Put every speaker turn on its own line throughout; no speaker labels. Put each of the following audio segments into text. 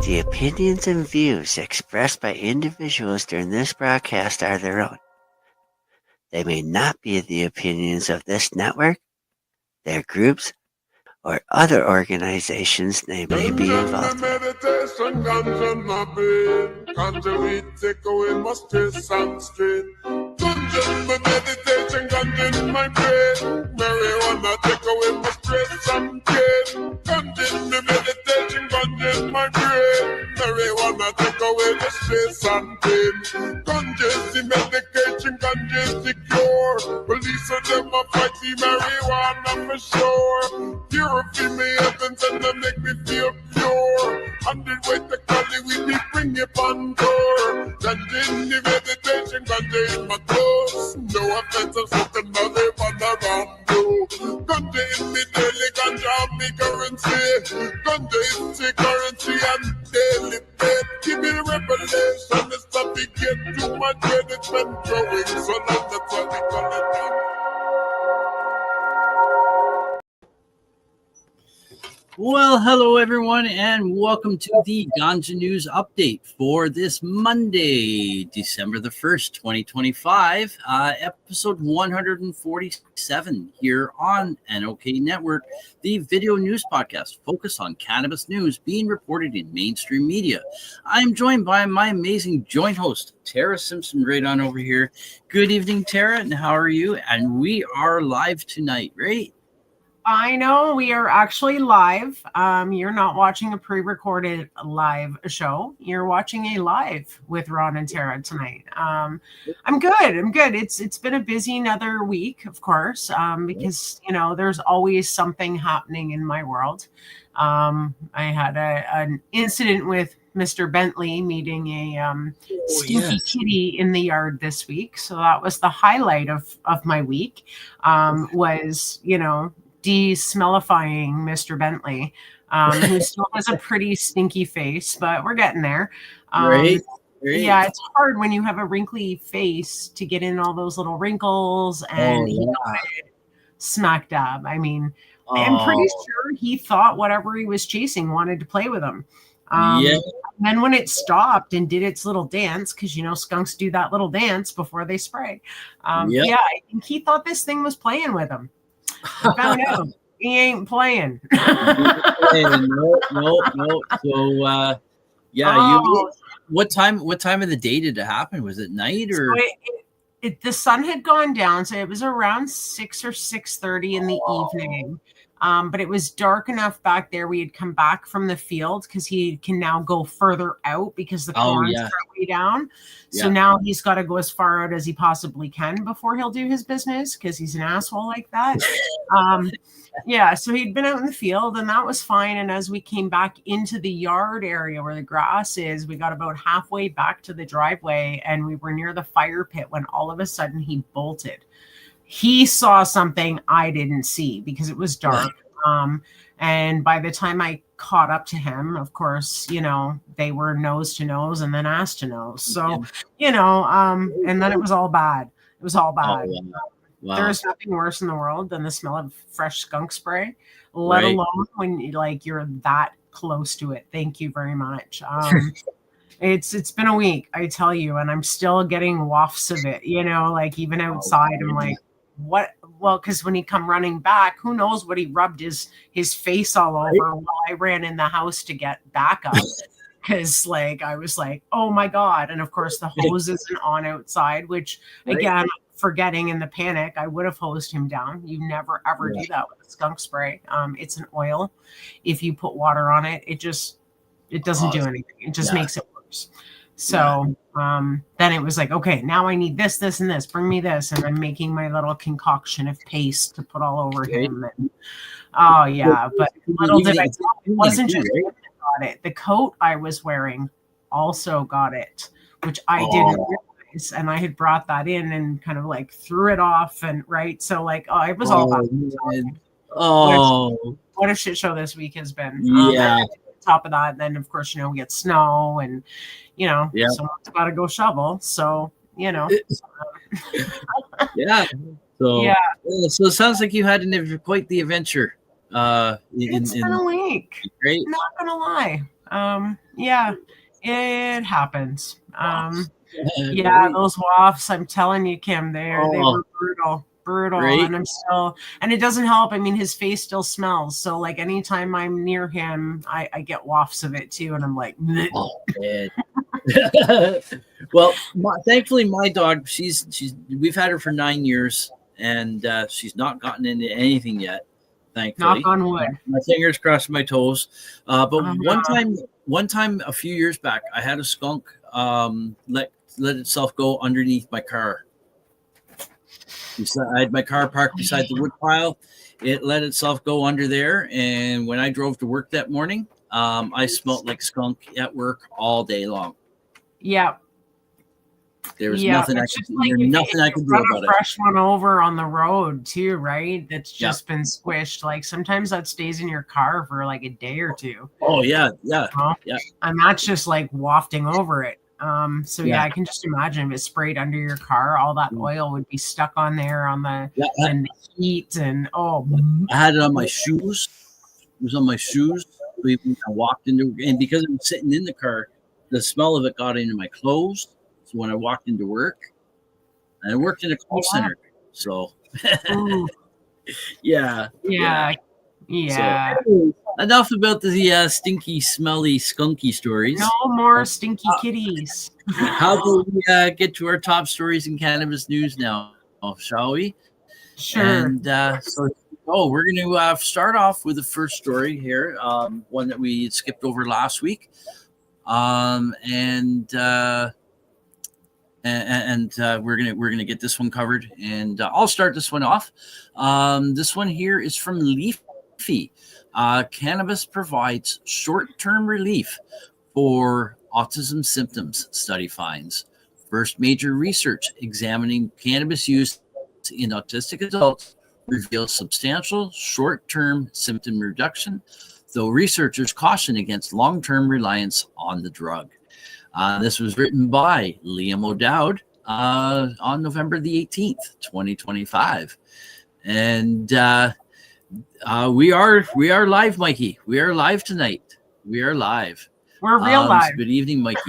The opinions and views expressed by individuals during this broadcast are their own. They may not be the opinions of this network, their groups, or other organizations they may be involved in.
Meditation, ganja, my brain. Ganja, we take away my stress and strain. Ganja, my meditation, ganja in my brain. Marijuana, take away my stress and pain. Ganja, my meditation, ganja in my brain. Marijuana, take away the stress and pain. Ganja is the medication, ganja is the cure. Police of them a fight the marijuana for sure. Purify me heavens and they make me feel pure. 100 way to Cali, we be bring it on tour. Ganja in the meditation, ganja in my clothes. No offense, I'm smoking another one around you. Ganja in me daily, ganja me currency. Ganja is the currency and daily pay. Give me revelation, it's not to get too much when it's been growing. So long that's what we call it.
Well, hello everyone, and welcome to the Ganja News Update for this Monday, December the 1st, 2025, episode 147 here on NOK Network, the video news podcast focused on cannabis news being reported in mainstream media. I'm joined by my amazing joint host, Tara Simpson, right on over here. Good evening, Tara, and how are you? And we are live tonight, right?
I know we are actually live. You're not watching a pre-recorded live show. You're watching a live with Ron and Tara tonight. I'm good. It's been a busy another week, of course, because there's always something happening in my world. I had an incident with Mr. Bentley meeting a stinky kitty in the yard this week, so that was the highlight of my week. Was de-smellifying Mr. Bentley, who still has a pretty stinky face, but we're getting there.
Right.
Yeah, it's hard when you have a wrinkly face to get in all those little wrinkles, and he got it smack dab. I mean, I'm pretty sure he thought whatever he was chasing wanted to play with him. And then when it stopped and did its little dance, because skunks do that little dance before they spray. I think he thought this thing was playing with him. I found out he ain't playing.
No. So, what time of the day did it happen? Was it night or?
So the sun had gone down, so it was around 6 or 6:30 in the evening. But it was dark enough back there. We had come back from the field because he can now go further out because the corn's way down. So now he's got to go as far out as he possibly can before he'll do his business because he's an asshole like that. So he'd been out in the field and that was fine. And as we came back into the yard area where the grass is, we got about halfway back to the driveway and we were near the fire pit when all of a sudden he bolted. He saw something I didn't see because it was dark. And by the time I caught up to him, of course, they were nose to nose and then ass to nose. So, and then it was all bad. It was all bad. Wow. There's nothing worse in the world than the smell of fresh skunk spray, let alone when you're that close to it. Thank you very much. It's been a week, I tell you, and I'm still getting wafts of it, even outside. I'm like, what? Well, because when he come running back, who knows what he rubbed his face all over while I ran in the house to get backup. Because I was like, oh my God. And of course the hose isn't on outside, which again, forgetting in the panic, I would have hosed him down. You never ever do that with a skunk spray. It's an oil. If you put water on it, it doesn't do anything. It just makes it worse. So then it was like, okay, now I need this, this, and this. Bring me this. And I'm making my little concoction of paste to put all over him. And, but little did I know, it wasn't just him that got it. The coat I was wearing also got it, which I didn't realize. And I had brought that in and kind of threw it off. And so it was all about what a shit show this week has been. Top of that, and then of course we get snow and someone's got to go shovel, so so
it sounds like you had quite the adventure
it's been a week, right? Not gonna lie. Yeah, it happens. Yeah,
Right?
those wafts, I'm telling you, Kim, they
Oh,
were brutal,
right.
and I'm still, and it doesn't help. I mean, his face still smells. So like anytime I'm near him, I get wafts of it too, and I'm like, "Bleh."
Oh, man. Well, thankfully, my dog, she's we've had her for 9 years, and she's not gotten into anything yet.
Knock
Thankfully,
on wood.
my fingers crossed, my toes. But
Uh-huh.
one time a few years back, I had a skunk let itself go underneath my car. I had my car parked beside the wood pile. It let itself go under there, and when I drove to work that morning, I smelled like skunk at work all day long.
Yeah,
There was
yeah.
nothing I
It's
could
just
do.
like
There's
if
nothing I
you
could do
run a
about it.
fresh one over on the road too, right? That's
Yeah.
just been squished. Like sometimes that stays in your car for like a day or two.
Oh yeah, yeah,
Know?
yeah,
And that's just like wafting over it. So yeah,
yeah,
I can just imagine if it sprayed under your car, all that oil would be stuck on there on the
yeah.
and the heat and
I had it on my shoes. It was on my shoes. So even when I walked into, and because it was sitting in the car, the smell of it got into my clothes. So when I walked into work, and I worked in a call
yeah.
center, so
Ooh,
yeah, yeah.
yeah,
So
yeah.
anyways, enough about the stinky, smelly, skunky
No
stories.
more stinky kitties.
How about we get to our top stories in cannabis news now, shall we?
Sure.
And we're going to start off with the first story here, one that we skipped over last week, and we're gonna get this one covered. And I'll start this one off. This one here is from Leafy. Cannabis provides short-term relief for autism symptoms, study finds. First major research examining cannabis use in autistic adults reveals substantial short-term symptom reduction, though researchers caution against long-term reliance on the drug. This was written by Liam O'Dowd on November the 18th, 2025. And we are live, Mikey. We are live tonight. We are live.
We're real
So
live.
good evening, Mikey.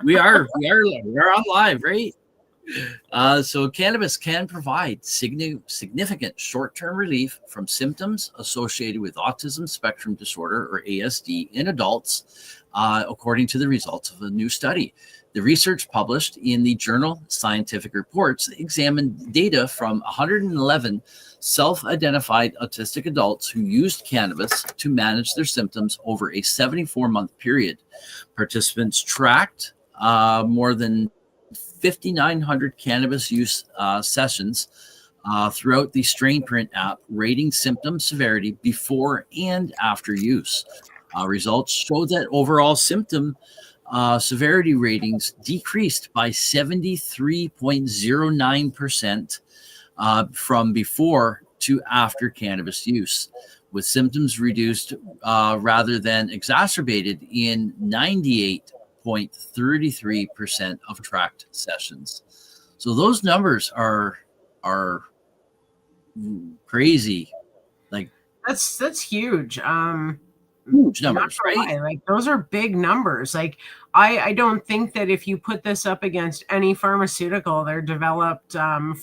We are on live, right? So cannabis can provide significant short-term relief from symptoms associated with autism spectrum disorder, or ASD, in adults, according to the results of a new study. The research published in the journal Scientific Reports examined data from 111 self-identified autistic adults who used cannabis to manage their symptoms over a 74-month period. Participants tracked more than 5,900 cannabis use sessions throughout the Strain Print app, rating symptom severity before and after use. Results show that overall symptom severity ratings decreased by 73.09% from before to after cannabis use, with symptoms reduced rather than exacerbated in 98.33% of tracked sessions. So those numbers are crazy, like
That's huge.
huge
Not
numbers,
gonna
right?
lie, like those are big numbers. Like I don't think that if you put this up against any pharmaceutical they're developed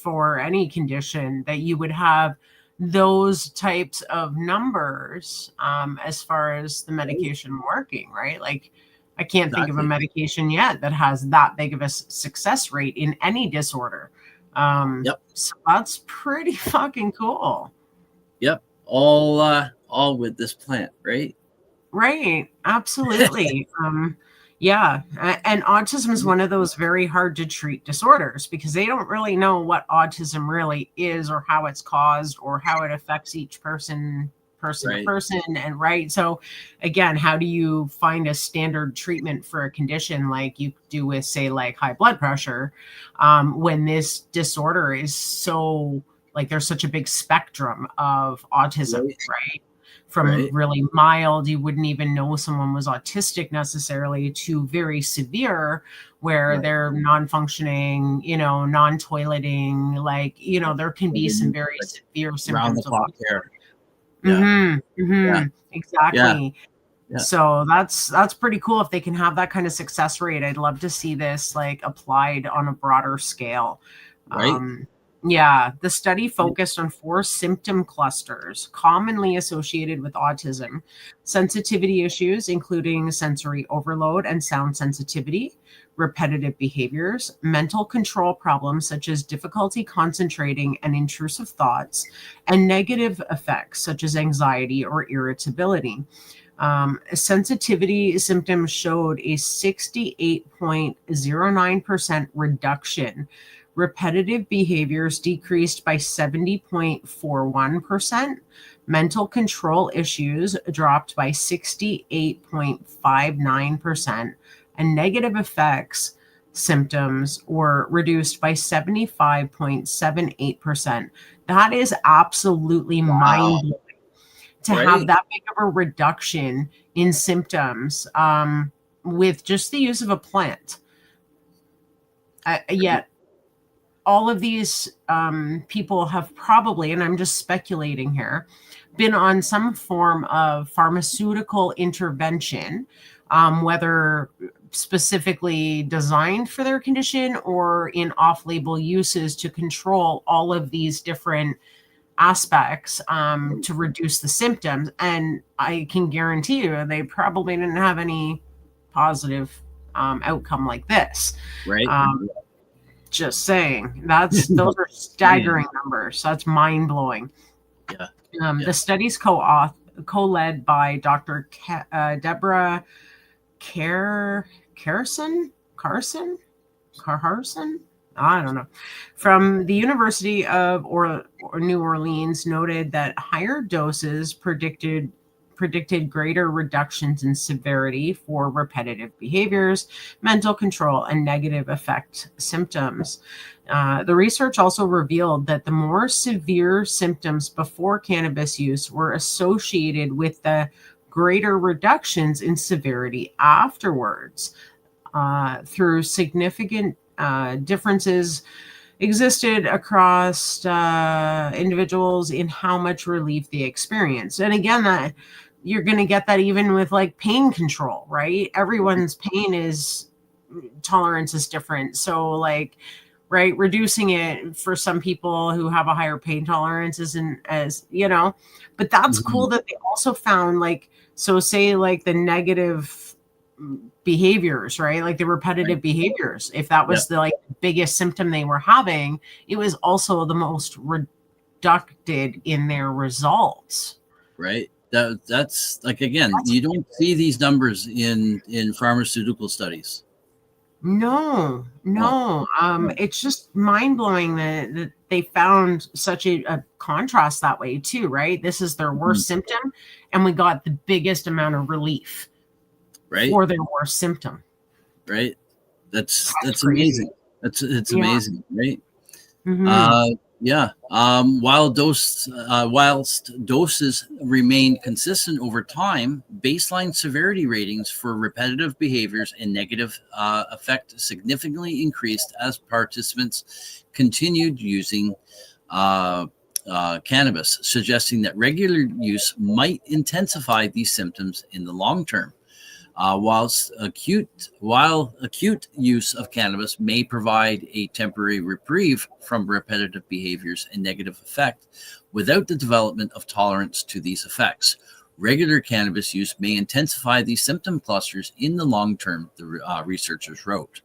for any condition that you would have those types of numbers as far as the medication working, right? Like I can't think of a
Exactly.
medication yet that has that big of a success rate in any disorder.
Yep.
So that's pretty fucking cool.
Yep. All with this plant, right?
Right. Absolutely. Yeah. And autism is one of those very hard to treat disorders because they don't really know what autism really is or how it's caused or how it affects each person to
Right.
person. And right. So again, how do you find a standard treatment for a condition like you do with, say, like high blood pressure, when this disorder is so like there's such a big spectrum of autism, right? From really mild, you wouldn't even know someone was autistic necessarily, to very severe, where they're non-functioning, non-toileting, like, there can be some very severe
Round the
symptoms of
clock care. Yeah. Yeah.
exactly.
Yeah.
So that's pretty cool if they can have that kind of success rate. I'd love to see this like applied on a broader scale.
Right.
Yeah, the study focused on 4 symptom clusters commonly associated with autism: sensitivity issues, including sensory overload and sound sensitivity; repetitive behaviors; mental control problems, such as difficulty concentrating and intrusive thoughts; and negative effects, such as anxiety or irritability. Sensitivity symptoms showed a 68.09% reduction. Repetitive behaviors decreased by 70.41%. Mental control issues dropped by 68.59%. And negative effects symptoms were reduced by 75.78%. That is absolutely mind-blowing to have that big of a reduction in symptoms with just the use of a plant. Yet all of these people have probably, and I'm just speculating here, been on some form of pharmaceutical intervention, whether specifically designed for their condition or in off-label uses to control all of these different aspects to reduce the symptoms. And I can guarantee you they probably didn't have any positive outcome like this.
Right.
Just saying, those are staggering numbers. That's mind-blowing.
Yeah.
The study's co-led by Dr. Deborah Carson? I don't know, from the University of New Orleans, noted that higher doses predicted greater reductions in severity for repetitive behaviors, mental control, and negative effect symptoms. The research also revealed that the more severe symptoms before cannabis use were associated with the greater reductions in severity afterwards, through significant differences existed across individuals in how much relief they experience. And again, that you're going to get that even with like pain control, right? Everyone's pain tolerance is different. So like, right, reducing it for some people who have a higher pain tolerance isn't as, but that's cool that they also found like, so say like the negative behaviors, right? Like the repetitive behaviors. If that was the like biggest symptom they were having, it was also the most reduced in their results.
Right. That's like, again, you don't see these numbers in pharmaceutical studies.
No. It's just mind-blowing that they found such a contrast that way too, right? This is their worst symptom, and we got the biggest amount of relief for their worst symptom.
Right. That's amazing. It's amazing, right? Whilst doses remained consistent over time, baseline severity ratings for repetitive behaviors and negative effect significantly increased as participants continued using cannabis, suggesting that regular use might intensify these symptoms in the long term. While acute use of cannabis may provide a temporary reprieve from repetitive behaviors and negative effect, without the development of tolerance to these effects, regular cannabis use may intensify these symptom clusters in the long term, the researchers wrote.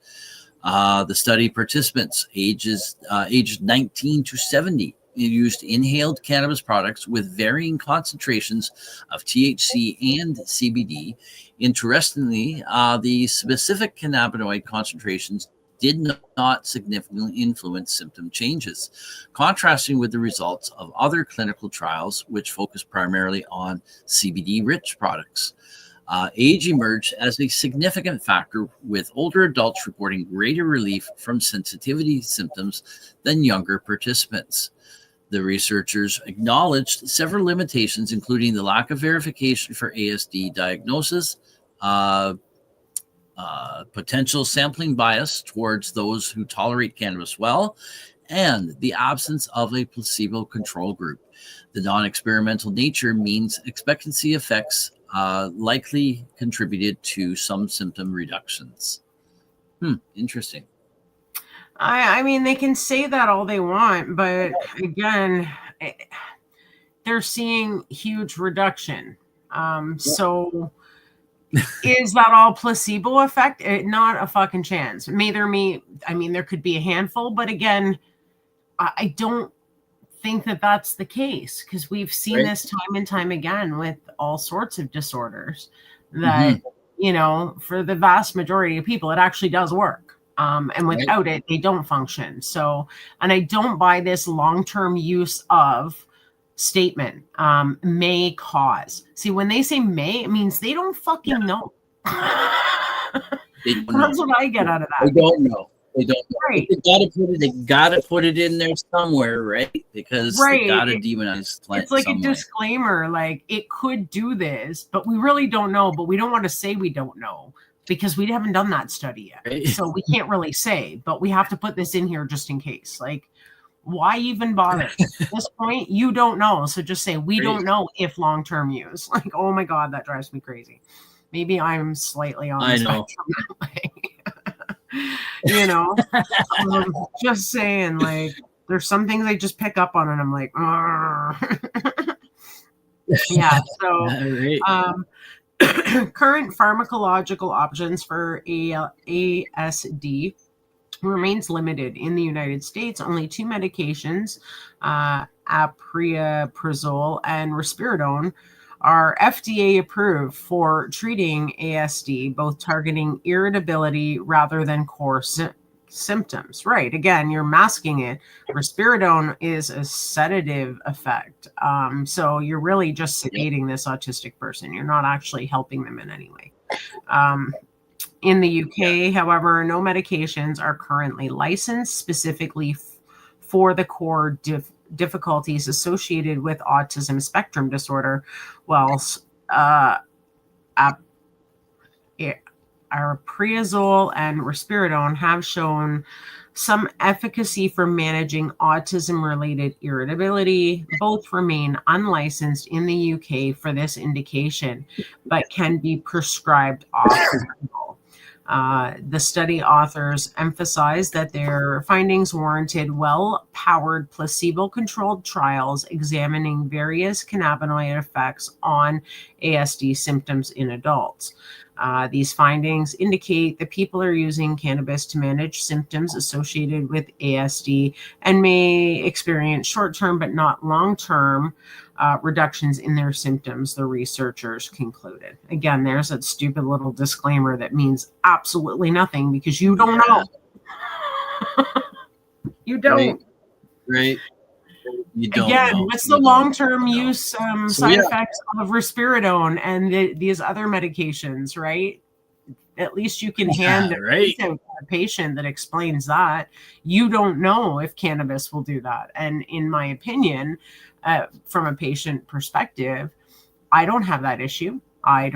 The study participants, ages 19 to 70, used inhaled cannabis products with varying concentrations of THC and CBD. Interestingly, the specific cannabinoid concentrations did not significantly influence symptom changes, contrasting with the results of other clinical trials, which focus primarily on CBD-rich products. Age emerged as a significant factor, with older adults reporting greater relief from sensitivity symptoms than younger participants. The researchers acknowledged several limitations, including the lack of verification for ASD diagnosis, potential sampling bias towards those who tolerate cannabis well, and the absence of a placebo control group. The non-experimental nature means expectancy effects likely contributed to some symptom reductions. Interesting.
I mean, they can say that all they want, but again, they're seeing huge reduction. So is that all placebo effect? Not a fucking chance. There could be a handful, but again, I don't think that that's the case, because we've seen this time and time again with all sorts of disorders that, for the vast majority of people, it actually does work. And without it, they don't function. So, and I don't buy this long-term use of statement, may cause. See, when they say may, it means they don't fucking know. That's what I get out of that.
They don't know. They don't know.
Right.
They gotta put it in there somewhere, right? Because they gotta demonize plant.
It's like a disclaimer, like it could do this, but we really don't know. But we don't want to say we don't know, because we haven't done that study yet. Right. So we can't really say, but we have to put this in here just in case. Like, why even bother? At this point, you don't know. So just say, we don't know if long-term use. Like, oh my God, that drives me crazy. Maybe I'm slightly on the spectrum that way. Just saying, like, there's some things I just pick up on and I'm like, yeah. So, current pharmacological options for ASD remains limited in the United States. Only 2 medications, aripiprazole and risperidone, are FDA approved for treating ASD, both targeting irritability rather than core symptoms. Right. Again, you're masking it. Risperidone is a sedative effect. So you're really just sedating this autistic person. You're not actually helping them in any way. In the UK, however, no medications are currently licensed specifically for the core difficulties associated with autism spectrum disorder, whilst aripiprazole and risperidone have shown some efficacy for managing autism-related irritability. Both remain unlicensed in the UK for this indication, but can be prescribed off-label. The study authors emphasized that their findings warranted well-powered placebo-controlled trials examining various cannabinoid effects on ASD symptoms in adults. These findings indicate that people are using cannabis to manage symptoms associated with ASD and may experience short-term but not long-term reductions in their symptoms, the researchers concluded. Again, there's that stupid little disclaimer that means absolutely nothing, because you don't know. You don't.
Right. You don't
Again,
know.
what's the long-term use side effects of risperidone and these other medications, right? At least you can hand it to a patient that explains that. You don't know if cannabis will do that. And in my opinion, from a patient perspective, I don't have that issue. I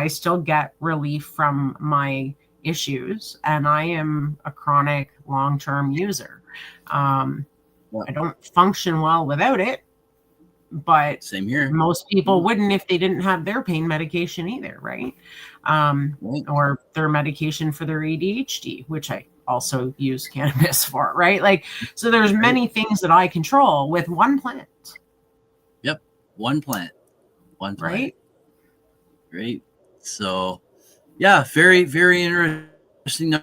still get relief from my issues, and I am a chronic long-term user. I don't function well without it, but
same here.
Most people wouldn't if they didn't have their pain medication either, right? Or their medication for their ADHD, which I also use cannabis for, right? Like, so there's many things that I control with one plant.
Yep, one plant.
Right?
Great. So, yeah, very, very interesting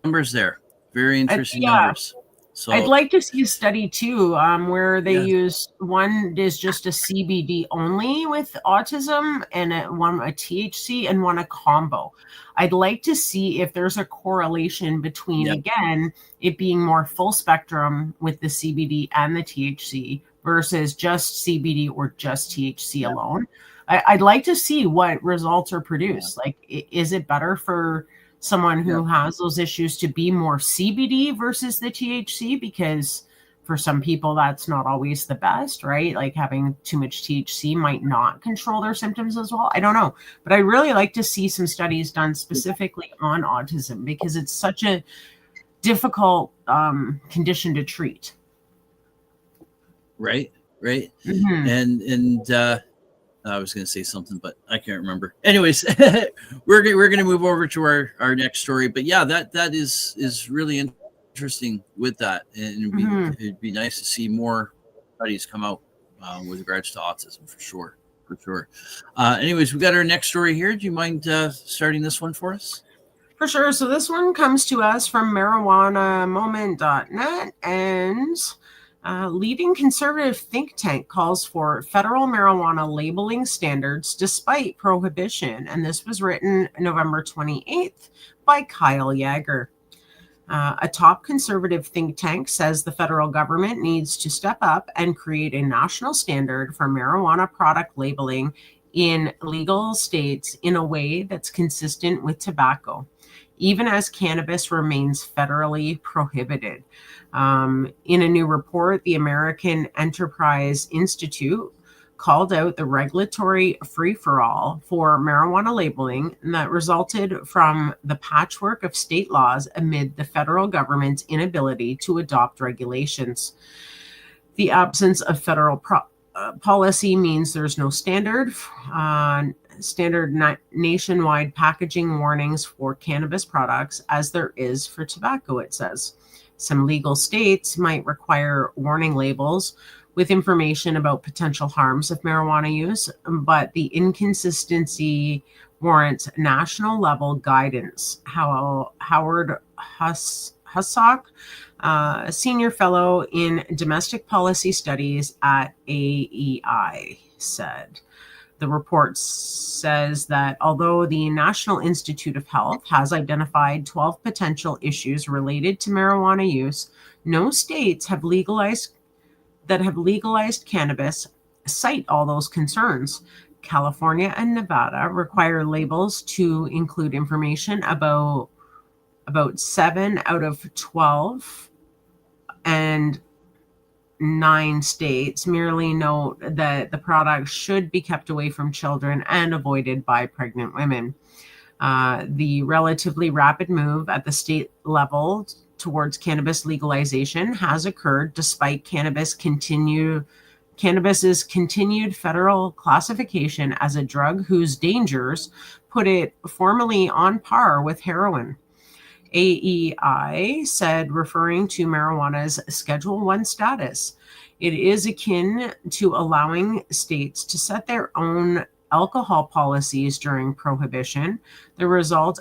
numbers there. Very interesting numbers. So
I'd like to see a study too, where they use one is just a CBD only with autism, and one a THC and one a combo. I'd like to see if there's a correlation between again it being more full spectrum with the CBD and the THC versus just CBD or just THC alone. I'd like to see what results are produced. Like, is it better for someone who has those issues to be more CBD versus the THC? Because for some people, that's not always the best, right? Like, having too much THC might not control their symptoms as well. I don't know. But I'd really like to see some studies done specifically on autism, because it's such a difficult condition to treat.
Right.
Mm-hmm.
And I was going to say something, but I can't remember. Anyways, we're going to move over to our next story. But yeah, that is really interesting with that, and it'd be nice to see more studies come out with regards to autism for sure. Anyways, we got our next story here. Do you mind starting this one for us?
For sure. So this one comes to us from marijuanamoment.net, and leading conservative think tank calls for federal marijuana labeling standards despite prohibition. And this was written November 28th by Kyle Yeager. A top conservative think tank says the federal government needs to step up and create a national standard for marijuana product labeling in legal states in a way that's consistent with tobacco, even as cannabis remains federally prohibited. In a new report, the American Enterprise Institute called out the regulatory free-for-all for marijuana labeling that resulted from the patchwork of state laws amid the federal government's inability to adopt regulations. The absence of federal policy means there's no standard nationwide packaging warnings for cannabis products as there is for tobacco, it says. Some legal states might require warning labels with information about potential harms of marijuana use, but the inconsistency warrants national level guidance. Howard Hussock, a senior fellow in domestic policy studies at AEI, said. The report says that although the National Institute of Health has identified 12 potential issues related to marijuana use, no states have legalized cannabis cite all those concerns. California and Nevada require labels to include information about 7 out of 12, and 9 states merely note that the product should be kept away from children and avoided by pregnant women. The relatively rapid move at the state level towards cannabis legalization has occurred despite cannabis's continued federal classification as a drug whose dangers put it formally on par with heroin. AEI said, referring to marijuana's Schedule I status, it is akin to allowing states to set their own alcohol policies during prohibition. The result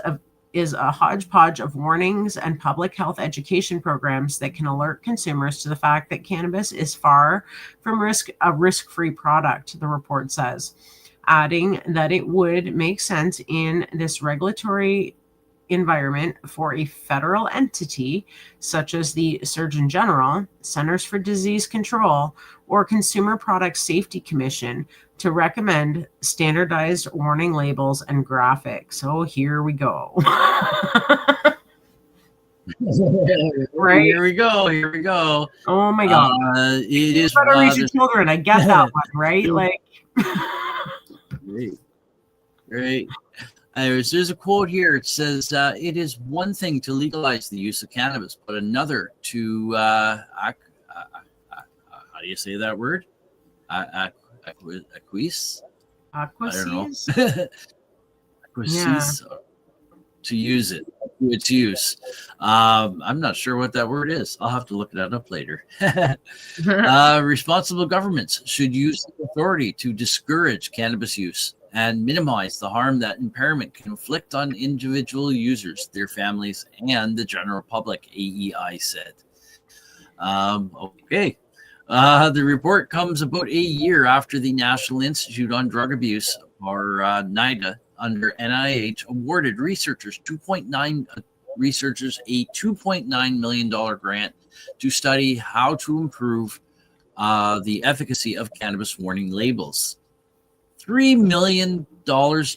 is a hodgepodge of warnings and public health education programs that can alert consumers to the fact that cannabis is far from a risk-free product, the report says, adding that it would make sense in this regulatory environment for a federal entity such as the Surgeon General, Centers for Disease Control, or Consumer Product Safety Commission to recommend standardized warning labels and graphics. So here we go.
Right. Here we go.
Oh my God.
It is
better reach your children. I get that one, right? Like
Great. There's a quote here. It says, it is one thing to legalize the use of cannabis, but another to, how do you say that word? Acquiesce? I don't know. Acquiesce, to use it, its use. I'm not sure what that word is. I'll have to look that up later. Responsible governments should use the authority to discourage cannabis use and minimize the harm that impairment can inflict on individual users, their families, and the general public, AEI said. Okay. The report comes about a year after the National Institute on Drug Abuse, or NIDA, under NIH, awarded researchers a $2.9 million grant to study how to improve the efficacy of cannabis warning labels. $3 million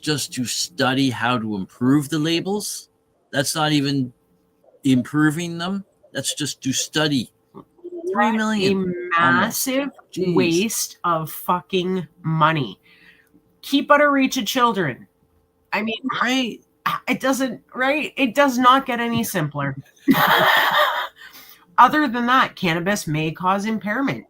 just to study how to improve the labels. That's not even improving them. That's just to study. $3 million.
A massive waste of fucking money. Keep out of reach of children. I mean, right? It doesn't, right? It does not get any simpler. Other than that, cannabis may cause impairment.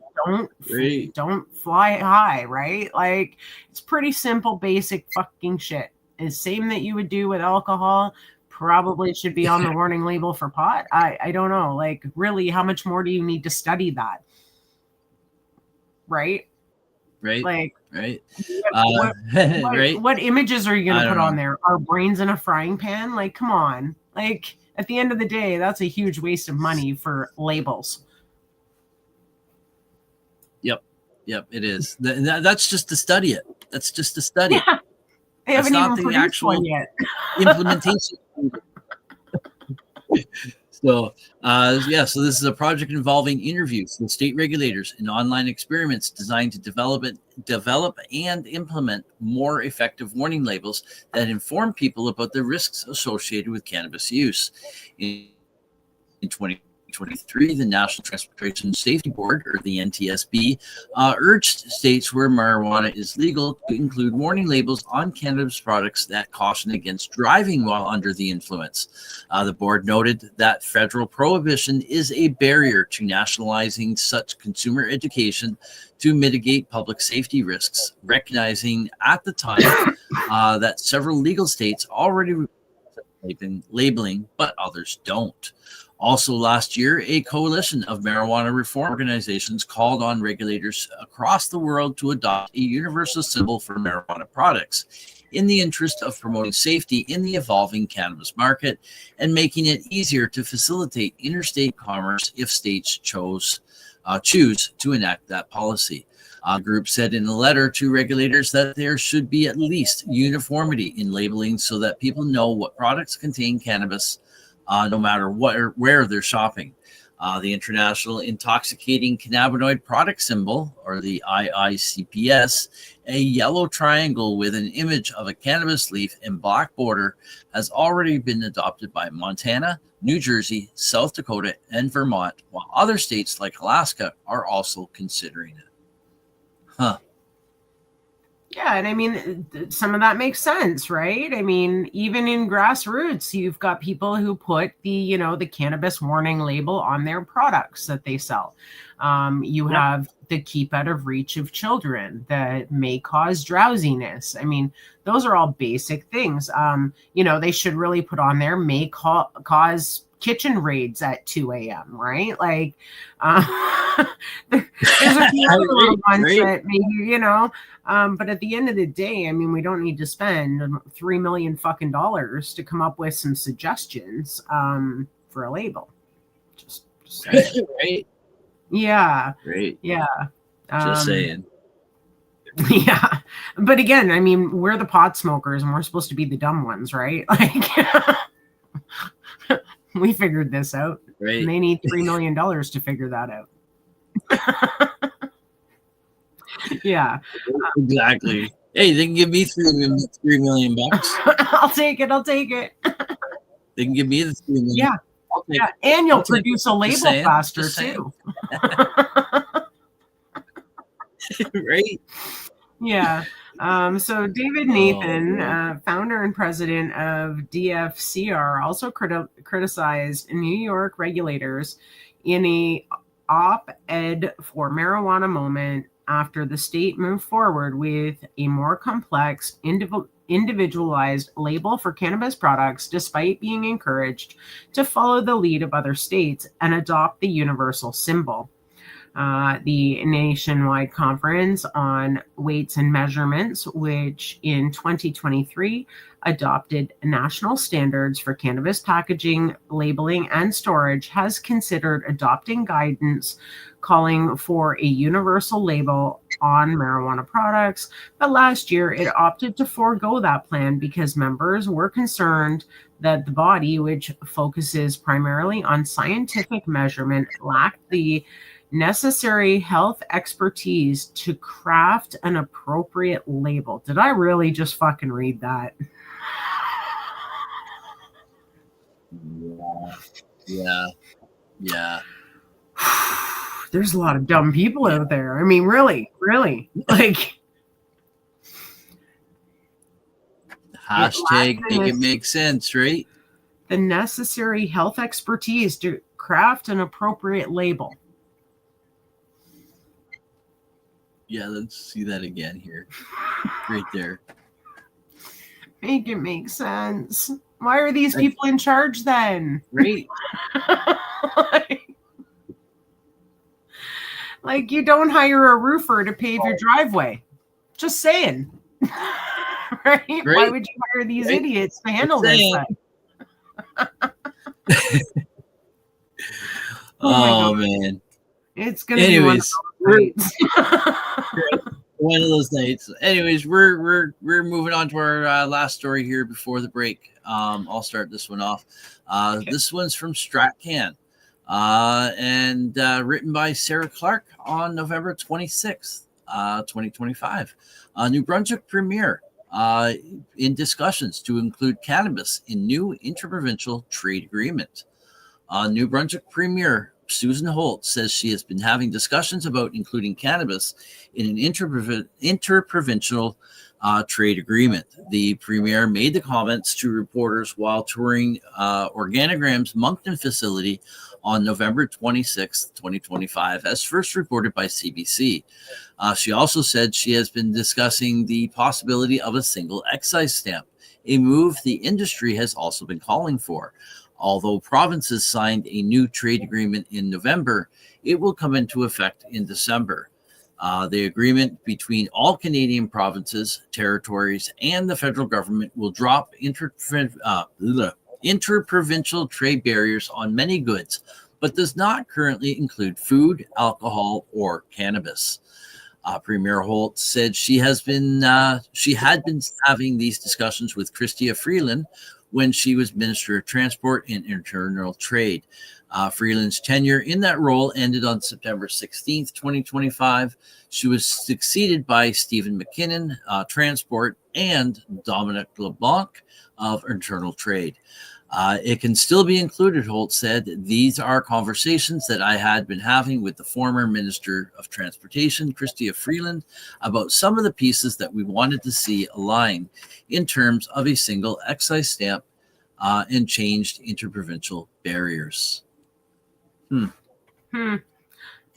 don't fly high, right? Like, it's pretty simple, basic fucking shit. The same that you would do with alcohol probably should be on the warning label for pot. I don't know. Like, really, how much more do you need to study that? Right? Like,
right.
What images are you going to put on
know.
there? Our brains in a frying pan? Like, come on. Like, at the end of the day, that's a huge waste of money for labels.
Yep, it is. That's just to study it. That's just to study.
Yeah. They haven't even produced actual one yet.
implementation. So this is a project involving interviews with state regulators and online experiments designed to develop and implement more effective warning labels that inform people about the risks associated with cannabis use. In 2023, the National Transportation Safety Board, or the NTSB, urged states where marijuana is legal to include warning labels on cannabis products that caution against driving while under the influence. The board noted that federal prohibition is a barrier to nationalizing such consumer education to mitigate public safety risks, recognizing at the time that several legal states already labeling, but others don't. Also last year, a coalition of marijuana reform organizations called on regulators across the world to adopt a universal symbol for marijuana products in the interest of promoting safety in the evolving cannabis market and making it easier to facilitate interstate commerce if states choose to enact that policy. The group said in a letter to regulators that there should be at least uniformity in labeling so that people know what products contain cannabis, no matter where they're shopping. The International Intoxicating Cannabinoid Product Symbol, or the IICPS, a yellow triangle with an image of a cannabis leaf and black border, has already been adopted by Montana, New Jersey, South Dakota, and Vermont, while other states like Alaska are also considering it. Huh.
Yeah, and I mean, some of that makes sense, right? I mean, even in grassroots, you've got people who put the cannabis warning label on their products that they sell. You have the keep out of reach of children that may cause drowsiness. I mean, those are all basic things. They should really put on there may cause kitchen raids at 2 a.m., right? Like, there's a few other little ones that maybe, but at the end of the day, I mean, we don't need to spend $3 million fucking dollars to come up with some suggestions for a label. Just saying.
Right?
Yeah.
Great.
Yeah.
Just saying.
Yeah. But again, I mean, we're the pot smokers and we're supposed to be the dumb ones, right? Like, we figured this out.
Right.
And they need $3 million to figure that out. Yeah.
Exactly. Hey, they can give me $3 million bucks.
I'll take it.
They can give me the $3 million.
Yeah. Yeah. And you'll produce a label faster too.
Right.
Yeah. So David Nathan, founder and president of DFCR, also criticized New York regulators in a op-ed for Marijuana Moment after the state moved forward with a more complex, individualized label for cannabis products, despite being encouraged to follow the lead of other states and adopt the universal symbol. The nationwide conference on weights and measurements, which in 2023 adopted national standards for cannabis packaging, labeling, and storage, has considered adopting guidance calling for a universal label on marijuana products. But last year, it opted to forego that plan because members were concerned that the body, which focuses primarily on scientific measurement, lacked the necessary health expertise to craft an appropriate label. Did I really just fucking read that?
Yeah.
There's a lot of dumb people out there. I mean, really, like.
Hashtag make it make sense, right?
The necessary health expertise to craft an appropriate label.
Yeah, let's see that again here. Right there.
Make it make sense. Why are these people in charge then?
Right.
Like you don't hire a roofer to pave your driveway. Just saying. Right? Why would you hire these idiots to handle this then?
Oh man.
It's gonna be one of those nights.
One of those nights. Anyways, we're moving on to our last story here before the break. I'll start this one off. This one's from StratCan, and written by Sarah Clark on November 26th, 2025. New Brunswick Premier in discussions to include cannabis in new interprovincial trade agreement. New Brunswick Premier Susan Holt says she has been having discussions about including cannabis in an interprovincial trade agreement. The Premier made the comments to reporters while touring Organigram's Moncton facility on November 26, 2025, as first reported by CBC. She also said she has been discussing the possibility of a single excise stamp, a move the industry has also been calling for. Although provinces signed a new trade agreement in November, it will come into effect in December. The agreement between all Canadian provinces, territories, and the federal government will drop interprovincial trade barriers on many goods, but does not currently include food, alcohol, or cannabis. Premier Holt said she had been having these discussions with Chrystia Freeland when she was Minister of Transport and Internal Trade. Freeland's tenure in that role ended on September 16th, 2025. She was succeeded by Stephen McKinnon, Transport, and Dominic LeBlanc of Internal Trade. It can still be included, Holt said. These are conversations that I had been having with the former Minister of Transportation, Chrystia Freeland, about some of the pieces that we wanted to see align in terms of a single excise stamp and changed interprovincial barriers.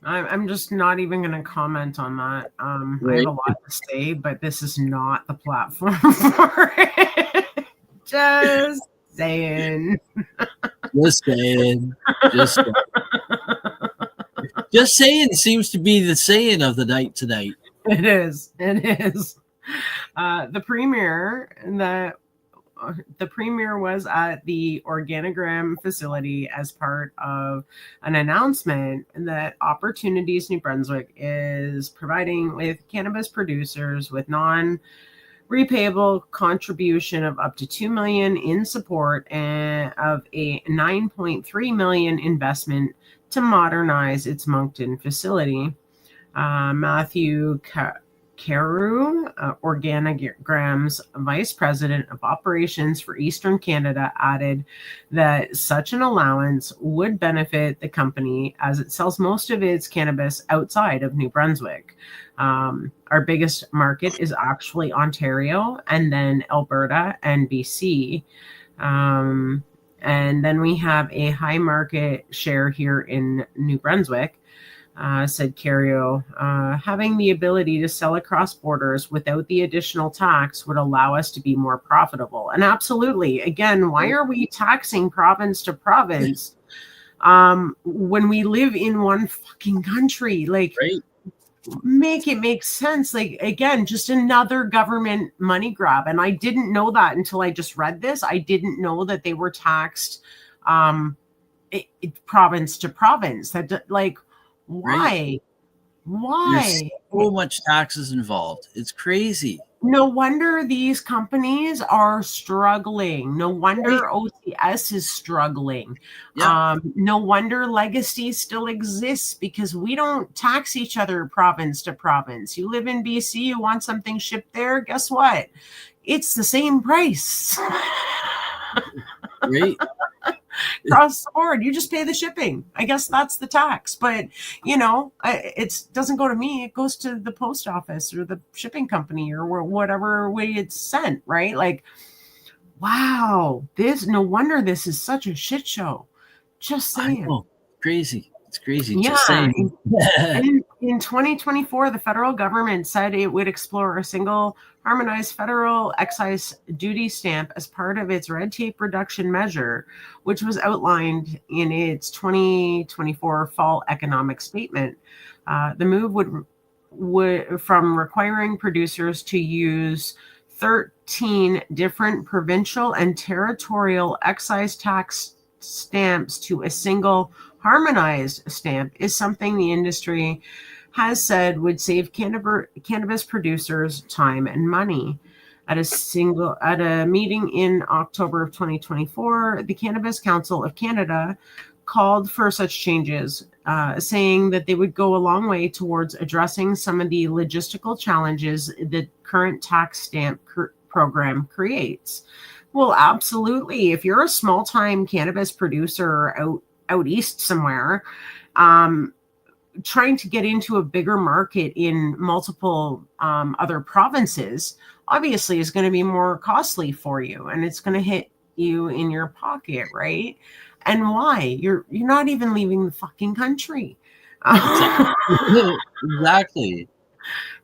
I'm just not even going to comment on that. I have a lot to say, but this is not the platform for it. Just saying.
Just saying. Just saying seems to be the saying of the night tonight.
It is. The premier was at the Organigram facility as part of an announcement that Opportunities New Brunswick is providing with cannabis producers with non-repayable contribution of up to $2 million in support and of a $9.3 million investment to modernize its Moncton facility. Matthew Carew, Organigram's Vice President of Operations for Eastern Canada, added that such an allowance would benefit the company as it sells most of its cannabis outside of New Brunswick. Our biggest market is actually Ontario, and then Alberta and BC. And then we have a high market share here in New Brunswick. Said Cario, having the ability to sell across borders without the additional tax would allow us to be more profitable. And absolutely, again, why are we taxing province to province when we live in one fucking country? Like, make it make sense. Like, again, just another government money grab. And I didn't know that until I just read this. I didn't know that they were taxed province to province. That, like, why?
There's so much taxes involved. It's crazy.
No wonder these companies are struggling. No wonder OCS is struggling. No wonder Legacy still exists because we don't tax each other province to province. You live in BC, you want something shipped there, guess what? It's the same price.
Right.
Across the board, you just pay the shipping. I guess that's the tax, but it doesn't go to me. It goes to the post office or the shipping company or whatever way it's sent. Right? Like, wow, no wonder this is such a shit show. Just saying.
Crazy. It's crazy. Just saying.
In 2024, the federal government said it would explore a single harmonized federal excise duty stamp as part of its red tape reduction measure, which was outlined in its 2024 fall economic statement. The move would from requiring producers to use 13 different provincial and territorial excise tax stamps to a single harmonized stamp is something the industry has said would save cannabis producers time and money. At a meeting in October of 2024, the Cannabis Council of Canada called for such changes, saying that they would go a long way towards addressing some of the logistical challenges the current tax stamp program creates. Well, absolutely. If you're a small-time cannabis producer out east somewhere, trying to get into a bigger market in multiple other provinces, obviously is going to be more costly for you, and it's going to hit you in your pocket, right? And why? You're not even leaving the fucking country.
Exactly.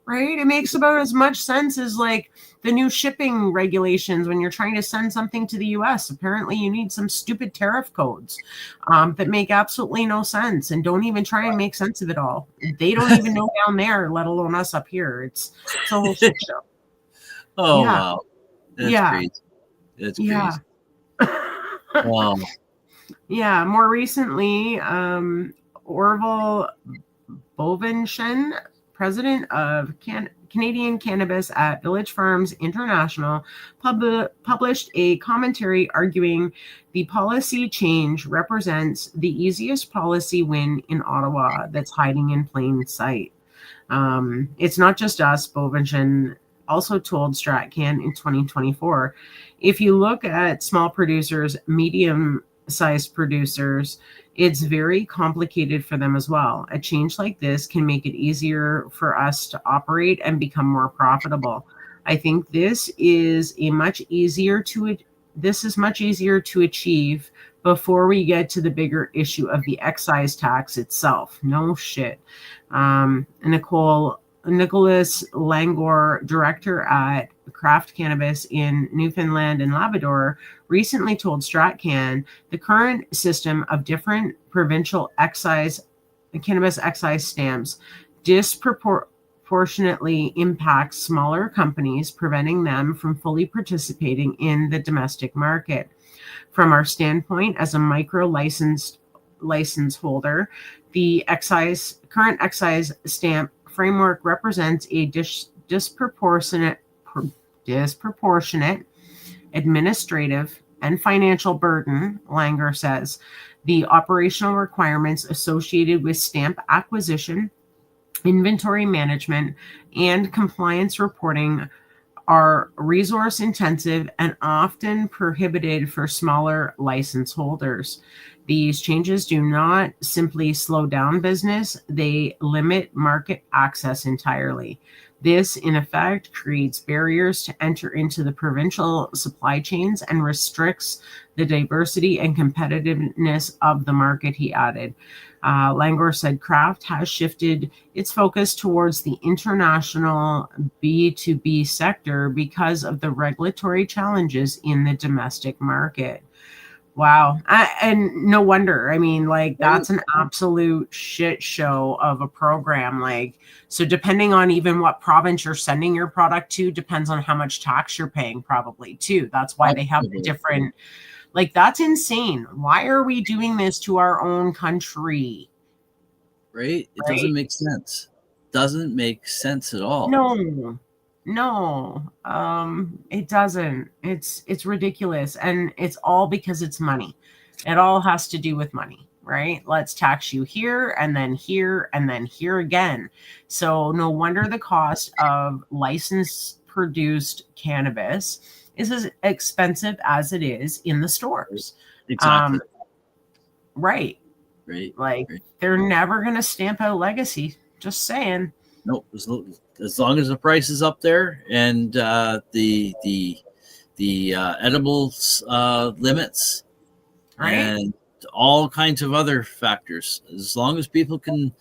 Right? It makes about as much sense as like the new shipping regulations when you're trying to send something to the US. Apparently, you need some stupid tariff codes that make absolutely no sense and don't even try and make sense of it all. They don't even know down there, let alone us up here. It's a whole shit show.
Oh,
Yeah.
wow. That's
Yeah.
crazy. That's
Yeah.
crazy. Wow.
Yeah. More recently, Orville Bovenschen, president of Canadian Cannabis at Village Farms International, published a commentary arguing the policy change represents the easiest policy win in Ottawa that's hiding in plain sight. It's not just us, Bovenschen also told StratCan in 2024. If you look at small producers, medium-sized producers, it's very complicated for them as well. A change like this can make it easier for us to operate and become more profitable. I think this is much easier to achieve before we get to the bigger issue of the excise tax itself. No shit. Nicholas Langor, director at Craft Cannabis in Newfoundland and Labrador, recently told StratCan the current system of different provincial cannabis excise stamps disproportionately impacts smaller companies, preventing them from fully participating in the domestic market. From our standpoint as a micro license holder, the current excise stamp framework represents a disproportionate administrative and financial burden, Langer says. The operational requirements associated with stamp acquisition, inventory management, and compliance reporting are resource intensive and often prohibited for smaller license holders. These changes do not simply slow down business, they limit market access entirely. This, in effect, creates barriers to enter into the provincial supply chains and restricts the diversity and competitiveness of the market, he added. Langor said Craft has shifted its focus towards the international B2B sector because of the regulatory challenges in the domestic market. Wow. And no wonder. I mean, like, that's an absolute shit show of a program. Like, so depending on even what province you're sending your product to, depends on how much tax you're paying, probably, too. That's why they have the different, like, that's insane. Why are we doing this to our own country?
Right? It doesn't make sense. Doesn't make sense at all.
No, it doesn't. It's ridiculous, and it's all because it's money. It all has to do with money, right? Let's tax you here, and then here, and then here again. So no wonder the cost of licensed produced cannabis is as expensive as it is in the stores.
Exactly.
Right. Like, they're never going to stamp out legacy. Just saying.
Nope. As long as the price is up there and the edibles limits, right, and all kinds of other factors, as long as people can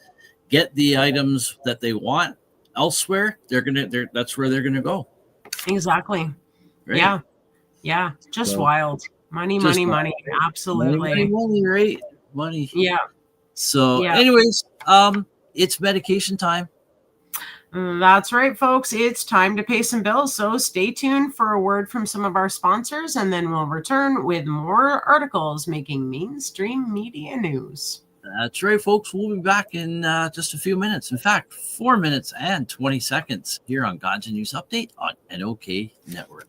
get the items that they want elsewhere, that's where they're gonna go.
Exactly.
Right?
Yeah. Just
So,
wild. Money. Absolutely.
money, right? Money.
Yeah.
So,
Yeah.
anyways, it's medication time.
That's right, folks. It's time to pay some bills. So stay tuned for a word from some of our sponsors, and then we'll return with more articles making mainstream media news.
That's right, folks. We'll be back in just a few minutes. In fact, 4 minutes and 20 seconds here on Ganja News Update on NOK Network.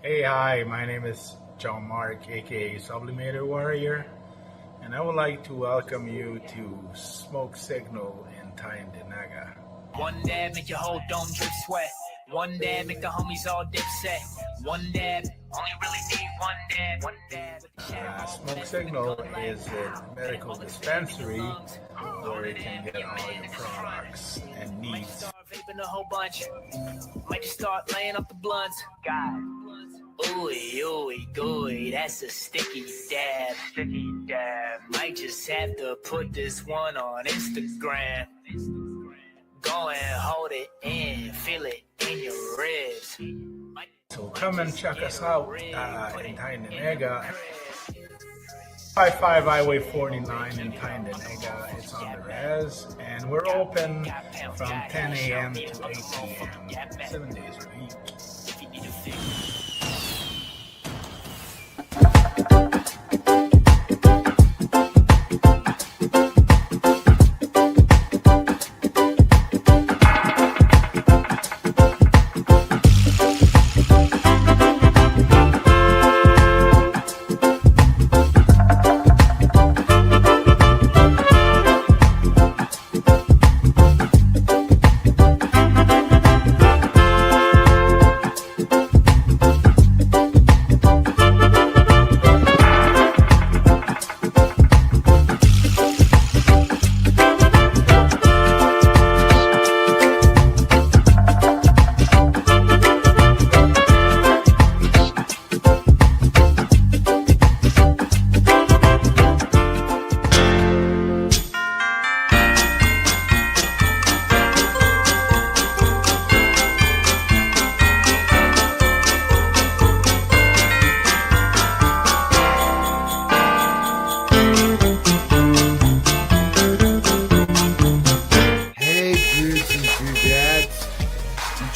Hey, hi, my name is John Mark, aka Sublimator Warrior, and I would like to welcome you to Smoke Signal in Tyndinaga.
One dab make your whole dome drip sweat. One dab make the homies all dip set. One dab, only really need one dab. One dab.
Smoke Signal is a medical dispensary where you can get all your products and needs.
Vaping a whole bunch. Might just start laying up the blunts. God. Ooey, ooey, gooey, that's a sticky dab. Sticky dab. Might just have to put this one on Instagram. Go and hold it in, feel it in your ribs.
So come and check us out in Tyndinaga. 55 Highway 49 in Tyndinaga. It's on the res, and we're open from 10 a.m. to 8 p.m. 7 days a week.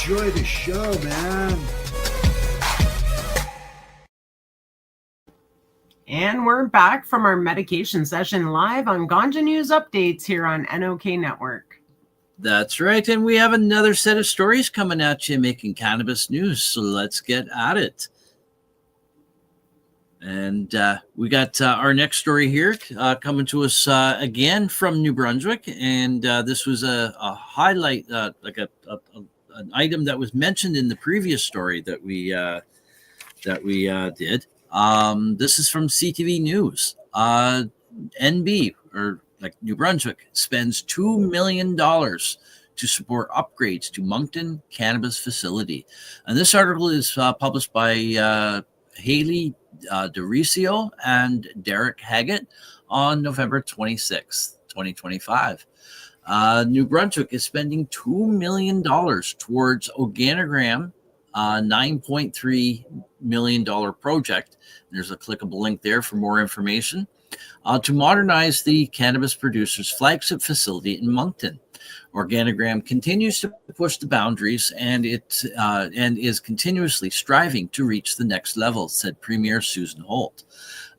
Enjoy the show, man.
And we're back from our medication session live on Ganja News Updates here on NOK Network.
That's right. And we have another set of stories coming at you making cannabis news. So let's get at it. And we got our next story here coming to us again from New Brunswick. And this was a highlight, like an item that was mentioned in the previous story that we did. This is from CTV News. NB, or like New Brunswick, spends $2 million to support upgrades to Moncton Cannabis Facility. And this article is published by Haley DeRicio and Derek Haggett on November 26th, 2025. New Brunswick is spending $2 million towards Organogram, $9.3 million project. There's a clickable link there for more information to modernize the cannabis producer's flagship facility in Moncton. Organogram continues to push the boundaries and is continuously striving to reach the next level, said Premier Susan Holt.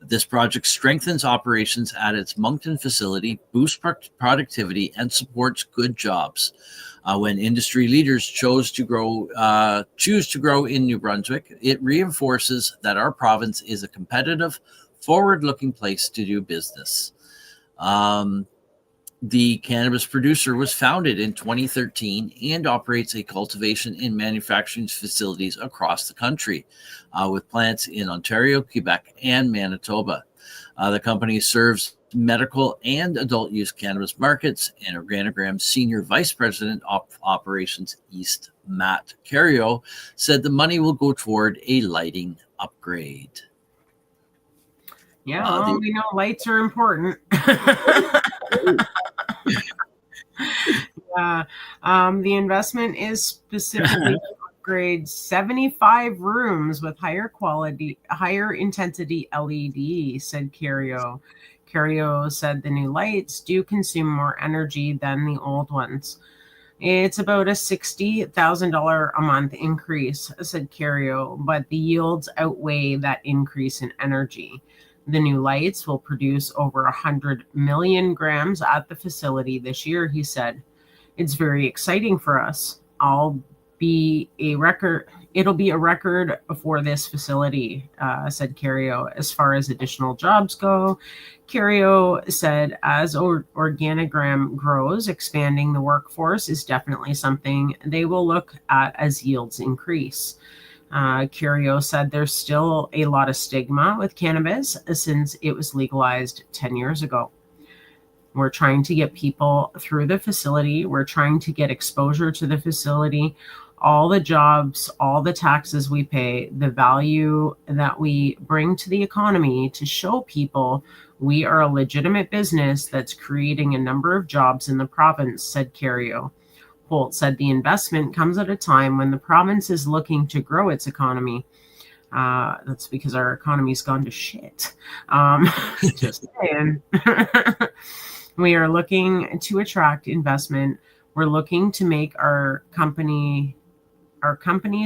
This project strengthens operations at its Moncton facility, boosts productivity, and supports good jobs. When industry leaders choose to grow in New Brunswick, it reinforces that our province is a competitive, forward-looking place to do business. The cannabis producer was founded in 2013 and operates a cultivation and manufacturing facilities across the country, with plants in Ontario, Quebec, and Manitoba. The company serves medical and adult use cannabis markets, and Organogram's Senior Vice President of Operations East, Matt Cario, said the money will go toward a lighting upgrade.
Yeah, we know lights are important. The investment is specifically to upgrade 75 rooms with higher intensity LED, said Cario. Cario said the new lights do consume more energy than the old ones. It's about a $60,000 a month increase, said Cario, but the yields outweigh that increase in energy. The new lights will produce over 100 million grams at the facility this year, he said. It's very exciting for us. It'll be a record for this facility, said Cario. As far as additional jobs go, Cario said as Organogram grows, expanding the workforce is definitely something they will look at as yields increase. Cario said there's still a lot of stigma with cannabis since it was legalized 10 years ago. We're trying to get people through the facility. We're trying to get exposure to the facility, all the jobs, all the taxes we pay, the value that we bring to the economy to show people we are a legitimate business that's creating a number of jobs in the province, said Cario. Holt said the investment comes at a time when the province is looking to grow its economy. That's because our economy's gone to shit. Just saying. We are looking to attract investment. We're looking to make our companies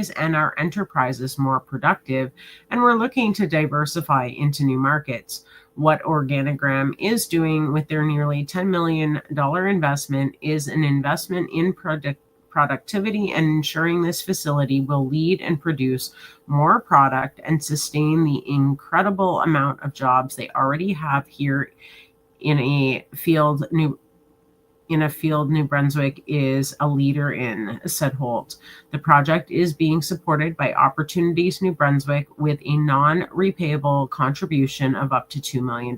and our enterprises more productive, and we're looking to diversify into new markets. What Organogram is doing with their nearly $10 million investment is an investment in productivity and ensuring this facility will lead and produce more product and sustain the incredible amount of jobs they already have here in a field New Brunswick is a leader in, said Holt. The project is being supported by Opportunities New Brunswick with a non-repayable contribution of up to $2 million.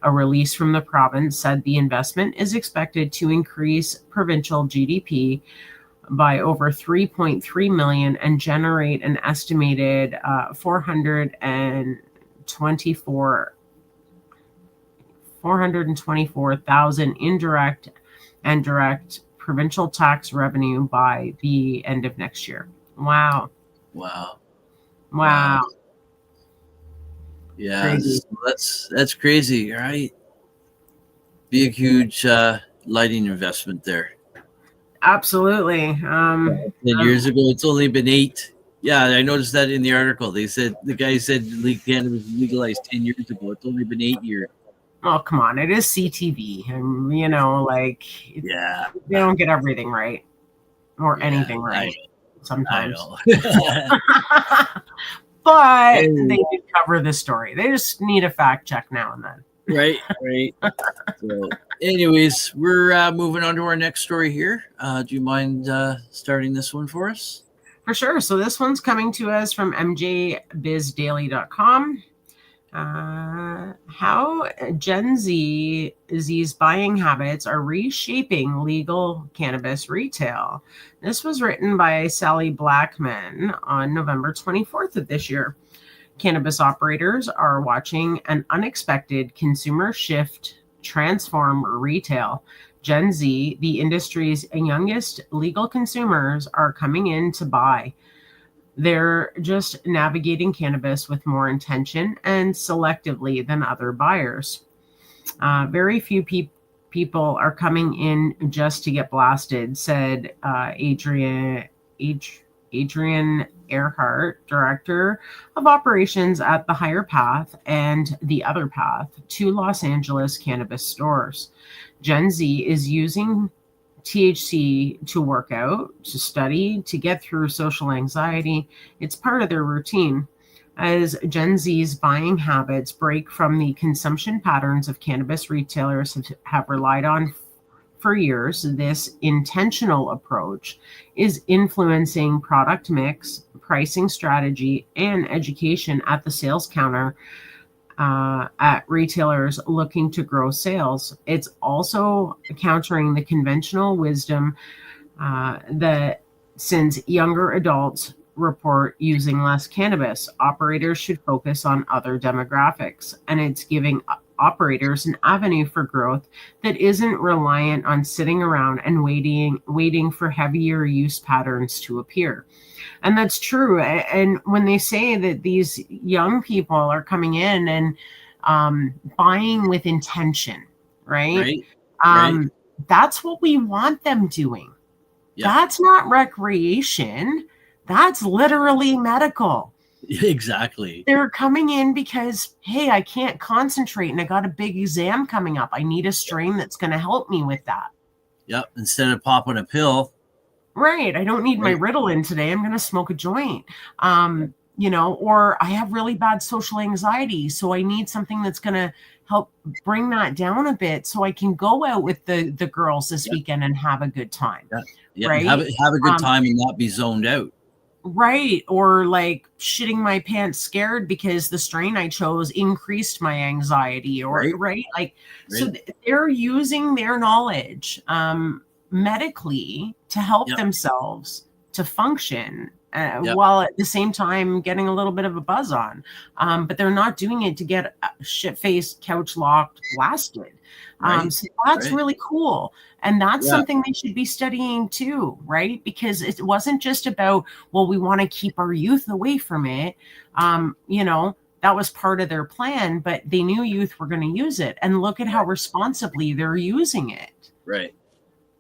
A release from the province said the investment is expected to increase provincial GDP by over 3.3 million and generate an estimated 424,000 indirect and direct provincial tax revenue by the end of next year. Wow.
Yeah, that's crazy, right? Be a huge lighting investment there.
Absolutely.
10 years ago, it's only been 8. Yeah, I noticed that in the article. They said the guy said cannabis was legalized 10 years ago. It's only been 8 years.
Oh, come on. It is CTV. And,
Yeah,
they don't get everything right or anything
I
right sometimes.
know.
But they did cover the story. They just need a fact check now and then.
Right. So, anyways, we're moving on to our next story here. Do you mind starting this one for us?
For sure. So this one's coming to us from mjbizdaily.com. How Gen Z's buying habits are reshaping legal cannabis retail. This was written by Sally Blackman on November 24th of this year. Cannabis operators are watching an unexpected consumer shift transform retail. Gen Z, the industry's youngest legal consumers, are coming in to buy. They're just navigating cannabis with more intention and selectively than other buyers. Very few people are coming in just to get blasted, said Adrian Earhart, director of operations at the Higher Path and the Other Path, two Los Angeles cannabis stores. Gen Z is using THC to work out, to study, to get through social anxiety. It's part of their routine. As Gen Z's buying habits break from the consumption patterns of cannabis retailers have relied on for years, this intentional approach is influencing product mix, pricing strategy, and education at the sales counter at retailers looking to grow sales. It's also countering the conventional wisdom that since younger adults report using less cannabis, operators should focus on other demographics, and it's giving operators an avenue for growth that isn't reliant on sitting around and waiting for heavier use patterns to appear. And that's true. And when they say that these young people are coming in and buying with intention, right? That's what we want them doing. Yeah. That's not recreation. That's literally medical.
Exactly.
They're coming in because, hey, I can't concentrate and I got a big exam coming up. I need a strain that's going to help me with that.
Yep. Instead of popping a pill.
Right. I don't need my Ritalin today. I'm going to smoke a joint. Or I have really bad social anxiety. So I need something that's going to help bring that down a bit so I can go out with the girls this weekend and have a good time.
Yeah.
Right.
Have a good time and not be zoned out.
Right. Or like shitting my pants scared because the strain I chose increased my anxiety or so they're using their knowledge medically to help themselves to function while at the same time getting a little bit of a buzz on. But they're not doing it to get shit-faced, couch-locked, blasted. So that's really cool. And that's something they should be studying too, right? Because it wasn't just about, well, we want to keep our youth away from it. That was part of their plan, but they knew youth were going to use it. And look at how responsibly they're using it.
Right.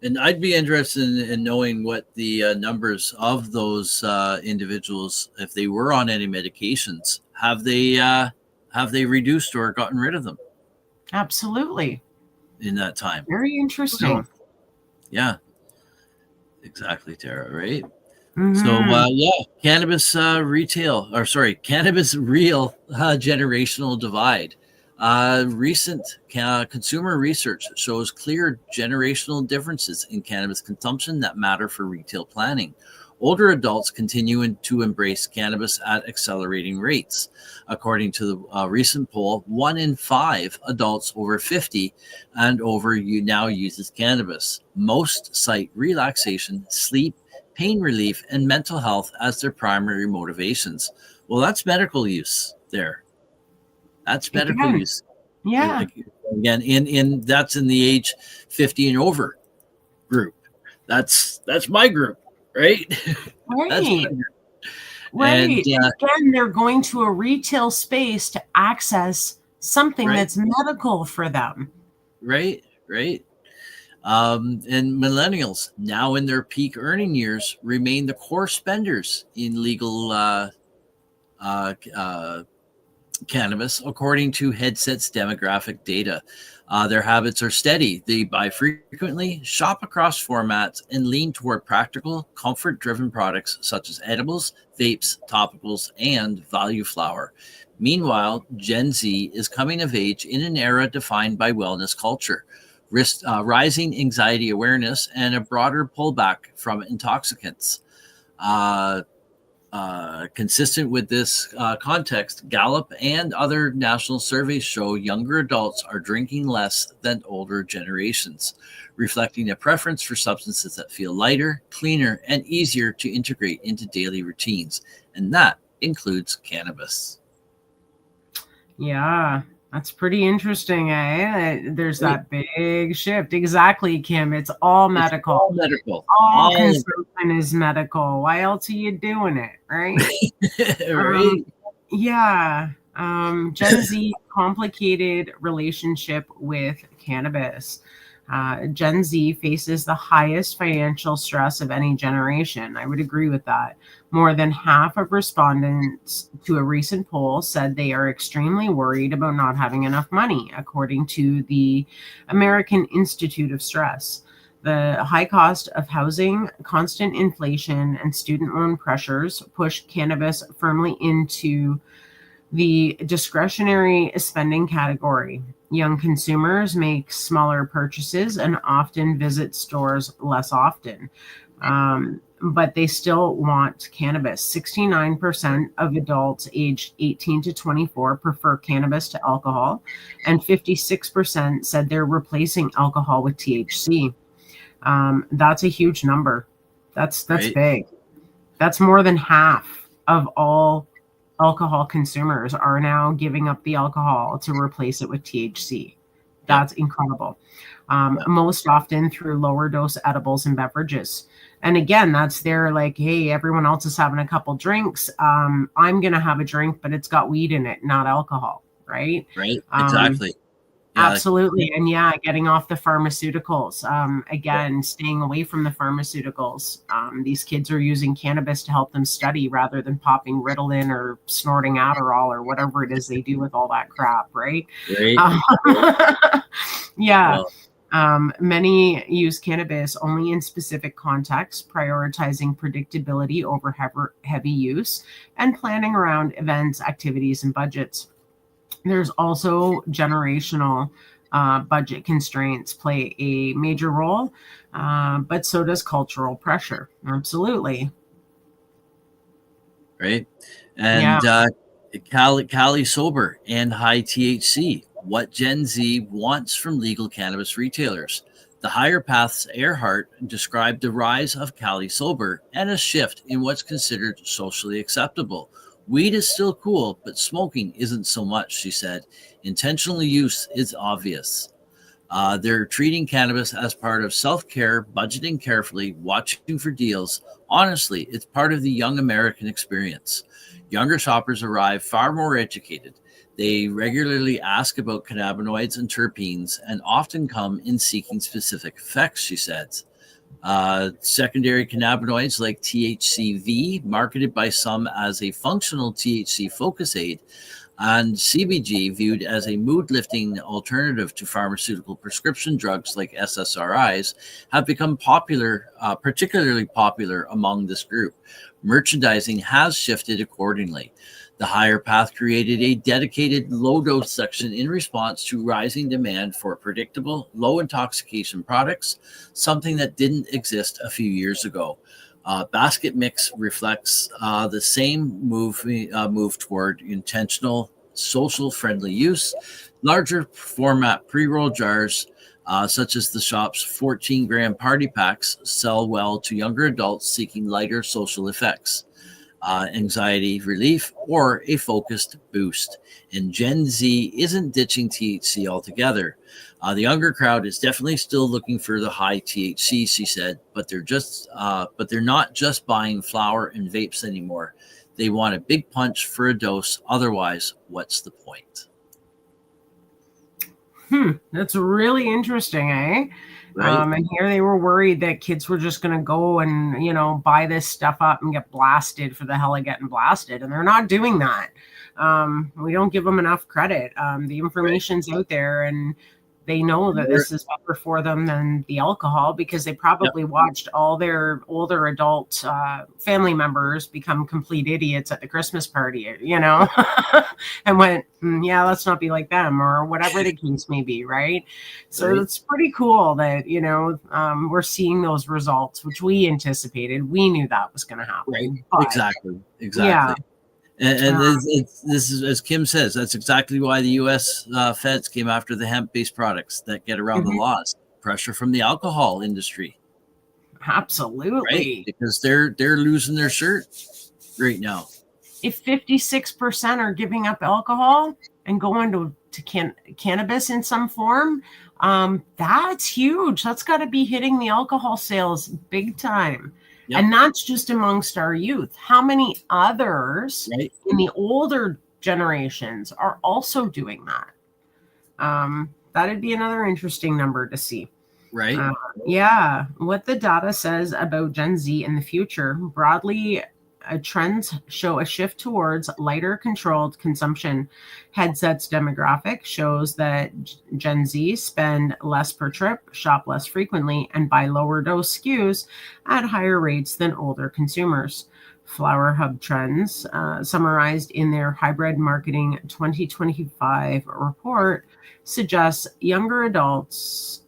And I'd be interested in knowing what the numbers of those individuals, if they were on any medications, have they reduced or gotten rid of them?
Absolutely.
In that time.
Very interesting.
So, yeah. Exactly, Tara, right?
Mm-hmm.
So, cannabis real generational divide. Recent consumer research shows clear generational differences in cannabis consumption that matter for retail planning. Older adults continue to embrace cannabis at accelerating rates. According to the recent poll, 1 in 5 adults over 50 and over now uses cannabis. Most cite relaxation, sleep, pain relief, and mental health as their primary motivations. Well, that's medical use there. That's medical use.
Yeah.
Again, in that's in the age 50 and over group. That's my group, right?
Right. Right. And, again, they're going to a retail space to access something that's medical for them.
Right. And millennials, now in their peak earning years, remain the core spenders in legal cannabis, according to Headset's demographic data. Their habits are steady. They buy frequently, shop across formats, and lean toward practical, comfort driven products such as edibles, vapes, topicals, and value flower. Meanwhile, Gen Z is coming of age in an era defined by wellness culture, rising anxiety awareness, and a broader pullback from intoxicants. Consistent with this context, Gallup and other national surveys show younger adults are drinking less than older generations, reflecting a preference for substances that feel lighter, cleaner, and easier to integrate into daily routines. And that includes cannabis.
Yeah, that's pretty interesting, eh? There's that big shift. Exactly, Kim. It's all medical.
All medical.
All consumption is medical. Why else are you doing it, right?
Right.
Yeah. Gen Z complicated relationship with cannabis. Gen Z faces the highest financial stress of any generation. I would agree with that. More than half of respondents to a recent poll said they are extremely worried about not having enough money, according to the American Institute of Stress. The high cost of housing, constant inflation, and student loan pressures push cannabis firmly into the discretionary spending category. Young consumers make smaller purchases and often visit stores less often, but they still want cannabis. 69% of adults aged 18 to 24 prefer cannabis to alcohol, and 56% said they're replacing alcohol with THC. That's a huge number. That's
Right.
big. That's more than half of all alcohol consumers are now giving up the alcohol to replace it with THC. That's incredible. Most often through lower dose edibles and beverages. And again, that's their like, hey, everyone else is having a couple drinks. I'm going to have a drink, but it's got weed in it, not alcohol. Right.
Right. Exactly.
Absolutely. And getting off the pharmaceuticals. Again, staying away from the pharmaceuticals. These kids are using cannabis to help them study rather than popping Ritalin or snorting Adderall or whatever it is they do with all that crap, right?
Right.
Many use cannabis only in specific contexts, prioritizing predictability over heavy use and planning around events, activities, and budgets. There's also generational budget constraints play a major role, but so does cultural pressure. Absolutely.
Right. And Cali sober and high THC. What Gen Z wants from legal cannabis retailers. The Higher Path's Earhart described the rise of Cali sober and a shift in what's considered socially acceptable. Weed is still cool, but smoking isn't so much, she said. Intentional use is obvious. They're treating cannabis as part of self-care, budgeting carefully, watching for deals. Honestly, it's part of the young American experience. Younger shoppers arrive far more educated. They regularly ask about cannabinoids and terpenes and often come in seeking specific effects, she said. Secondary cannabinoids like THCV, marketed by some as a functional THC focus aid, and CBG, viewed as a mood-lifting alternative to pharmaceutical prescription drugs like SSRIs, have become particularly popular among this group. Merchandising has shifted accordingly. The Higher Path created a dedicated low-dose section in response to rising demand for predictable, low intoxication products, something that didn't exist a few years ago. Basket Mix reflects the same move toward intentional, social-friendly use. Larger format pre-roll jars, such as the shop's 14-gram party packs, sell well to younger adults seeking lighter social effects. Anxiety relief, or a focused boost. And Gen Z isn't ditching THC altogether. The younger crowd is definitely still looking for the high THC, she said, but they're not just buying flower and vapes anymore. They want a big punch for a dose. Otherwise, what's the point?
That's really interesting, eh?
Right.
And here they were worried that kids were just going to go and, buy this stuff up and get blasted for the hell of getting blasted. And they're not doing that. We don't give them enough credit. The information's out there, and they know that this is better for them than the alcohol, because they probably watched all their older adult family members become complete idiots at the Christmas party, and went, yeah, let's not be like them, or whatever the case may be, right? So it's pretty cool that, we're seeing those results, which we anticipated. We knew that was going to happen.
Right.
But,
Exactly.
Yeah.
And this is, as Kim says, that's exactly why the U.S. Feds came after the hemp-based products that get around the laws. Pressure from the alcohol industry.
Absolutely.
Right? Because they're losing their shirt right now.
If 56% are giving up alcohol and going to cannabis in some form, that's huge. That's got to be hitting the alcohol sales big time. Yep. And that's just amongst our youth. How many others in the older generations are also doing that? That'd be another interesting number to see.
Right.
What the data says about Gen Z in the future, broadly, trends show a shift towards lighter controlled consumption. Headsets demographic shows that Gen Z spend less per trip, shop less frequently, and buy lower dose SKUs at higher rates than older consumers. Flower Hub Trends, summarized in their Hybrid Marketing 2025 report, suggests younger adults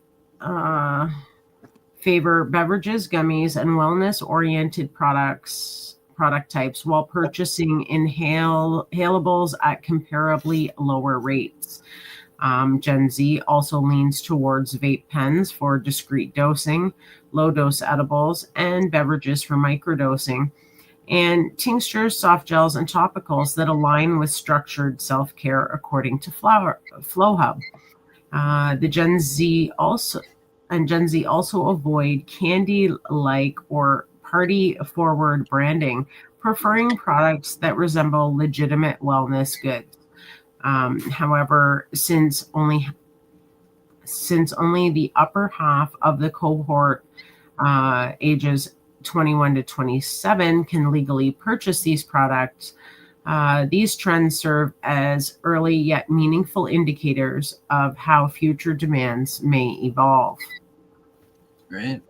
favor beverages, gummies, and wellness-oriented product types while purchasing inhalables at comparably lower rates. Gen Z also leans towards vape pens for discrete dosing, low-dose edibles, and beverages for microdosing, and tinctures, soft gels, and topicals that align with structured self-care, according to Flow Hub. Gen Z also avoid candy-like or party-forward branding, preferring products that resemble legitimate wellness goods. However, since only the upper half of the cohort, ages 21 to 27, can legally purchase these products, these trends serve as early yet meaningful indicators of how future demands may evolve.
Right.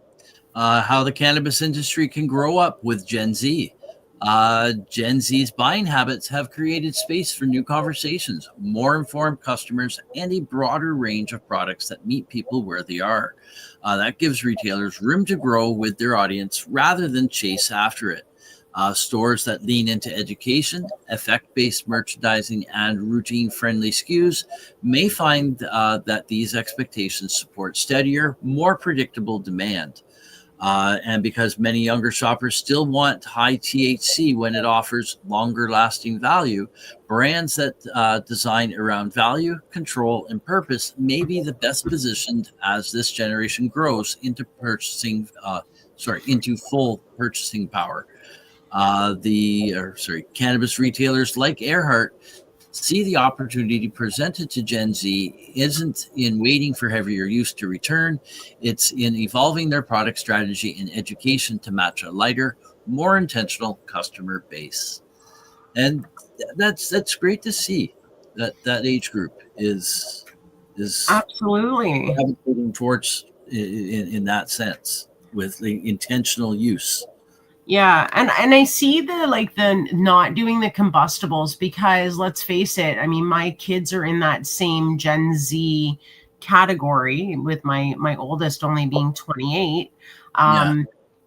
How the cannabis industry can grow up with Gen Z. Gen Z's buying habits have created space for new conversations, more informed customers, and a broader range of products that meet people where they are. That gives retailers room to grow with their audience rather than chase after it. Stores that lean into education, effect-based merchandising, and routine-friendly SKUs may find that these expectations support steadier, more predictable demand. And because many younger shoppers still want high THC when it offers longer lasting value, brands that design around value, control, and purpose may be the best positioned as this generation grows into into full purchasing power. Cannabis retailers like Earhart see the opportunity presented to Gen Z isn't in waiting for heavier use to return. It's in evolving their product strategy and education to match a lighter, more intentional customer base. And that's great to see that age group is
absolutely
gravitating towards in that sense with the intentional use.
Yeah, and I see the not doing the combustibles, because let's face it, I mean, my kids are in that same Gen Z category, with my oldest only being 28.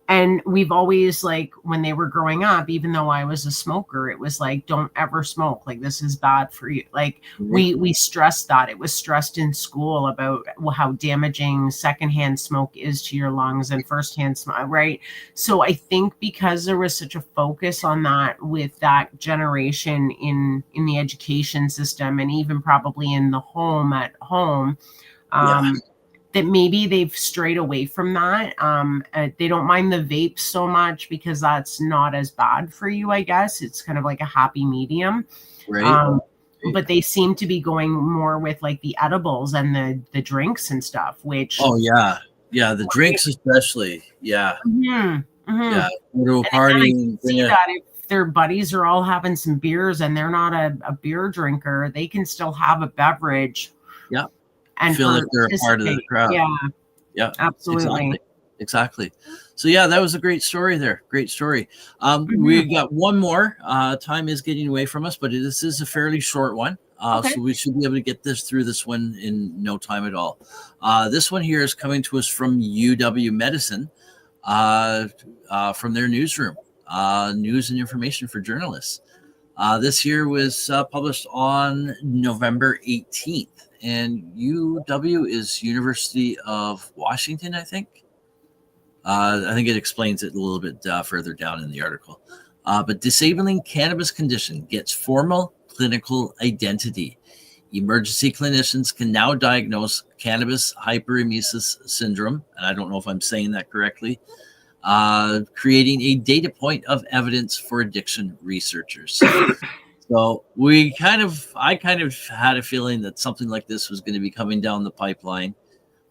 And we've always, when they were growing up, even though I was a smoker, it was like, don't ever smoke. Like, this is bad for you. Like, we stressed that. It was stressed in school about how damaging secondhand smoke is to your lungs and firsthand smoke, right? So I think because there was such a focus on that with that generation in the education system, and even probably in the home at home, that maybe they've strayed away from that. They don't mind the vapes so much because that's not as bad for you, I guess. It's kind of like a happy medium.
Right.
But they seem to be going more with the edibles and the drinks and stuff, which...
Oh, yeah. Yeah, the drinks especially. Yeah. Yeah. Go to a
And
party
again, I
and
can see that if their buddies are all having some beers and they're not a beer drinker, they can still have a beverage.
Yeah.
And
Feel like they're a part of the
participate.
crowd.
Yeah,
Yeah.
absolutely.
Exactly. So yeah, that was a great story there. Great story. We got one more. Time is getting away from us, but this is a fairly short one.
Okay.
So we should be able to get through this one in no time at all. This one here is coming to us from UW Medicine, from their newsroom, news and information for journalists. This here was published on November 18th, and UW is University of Washington, I think. I think it explains it a little bit further down in the article. But disabling cannabis condition gets formal clinical identity. Emergency clinicians can now diagnose cannabis hyperemesis syndrome, and I don't know if I'm saying that correctly, creating a data point of evidence for addiction researchers. So I kind of had a feeling that something like this was going to be coming down the pipeline.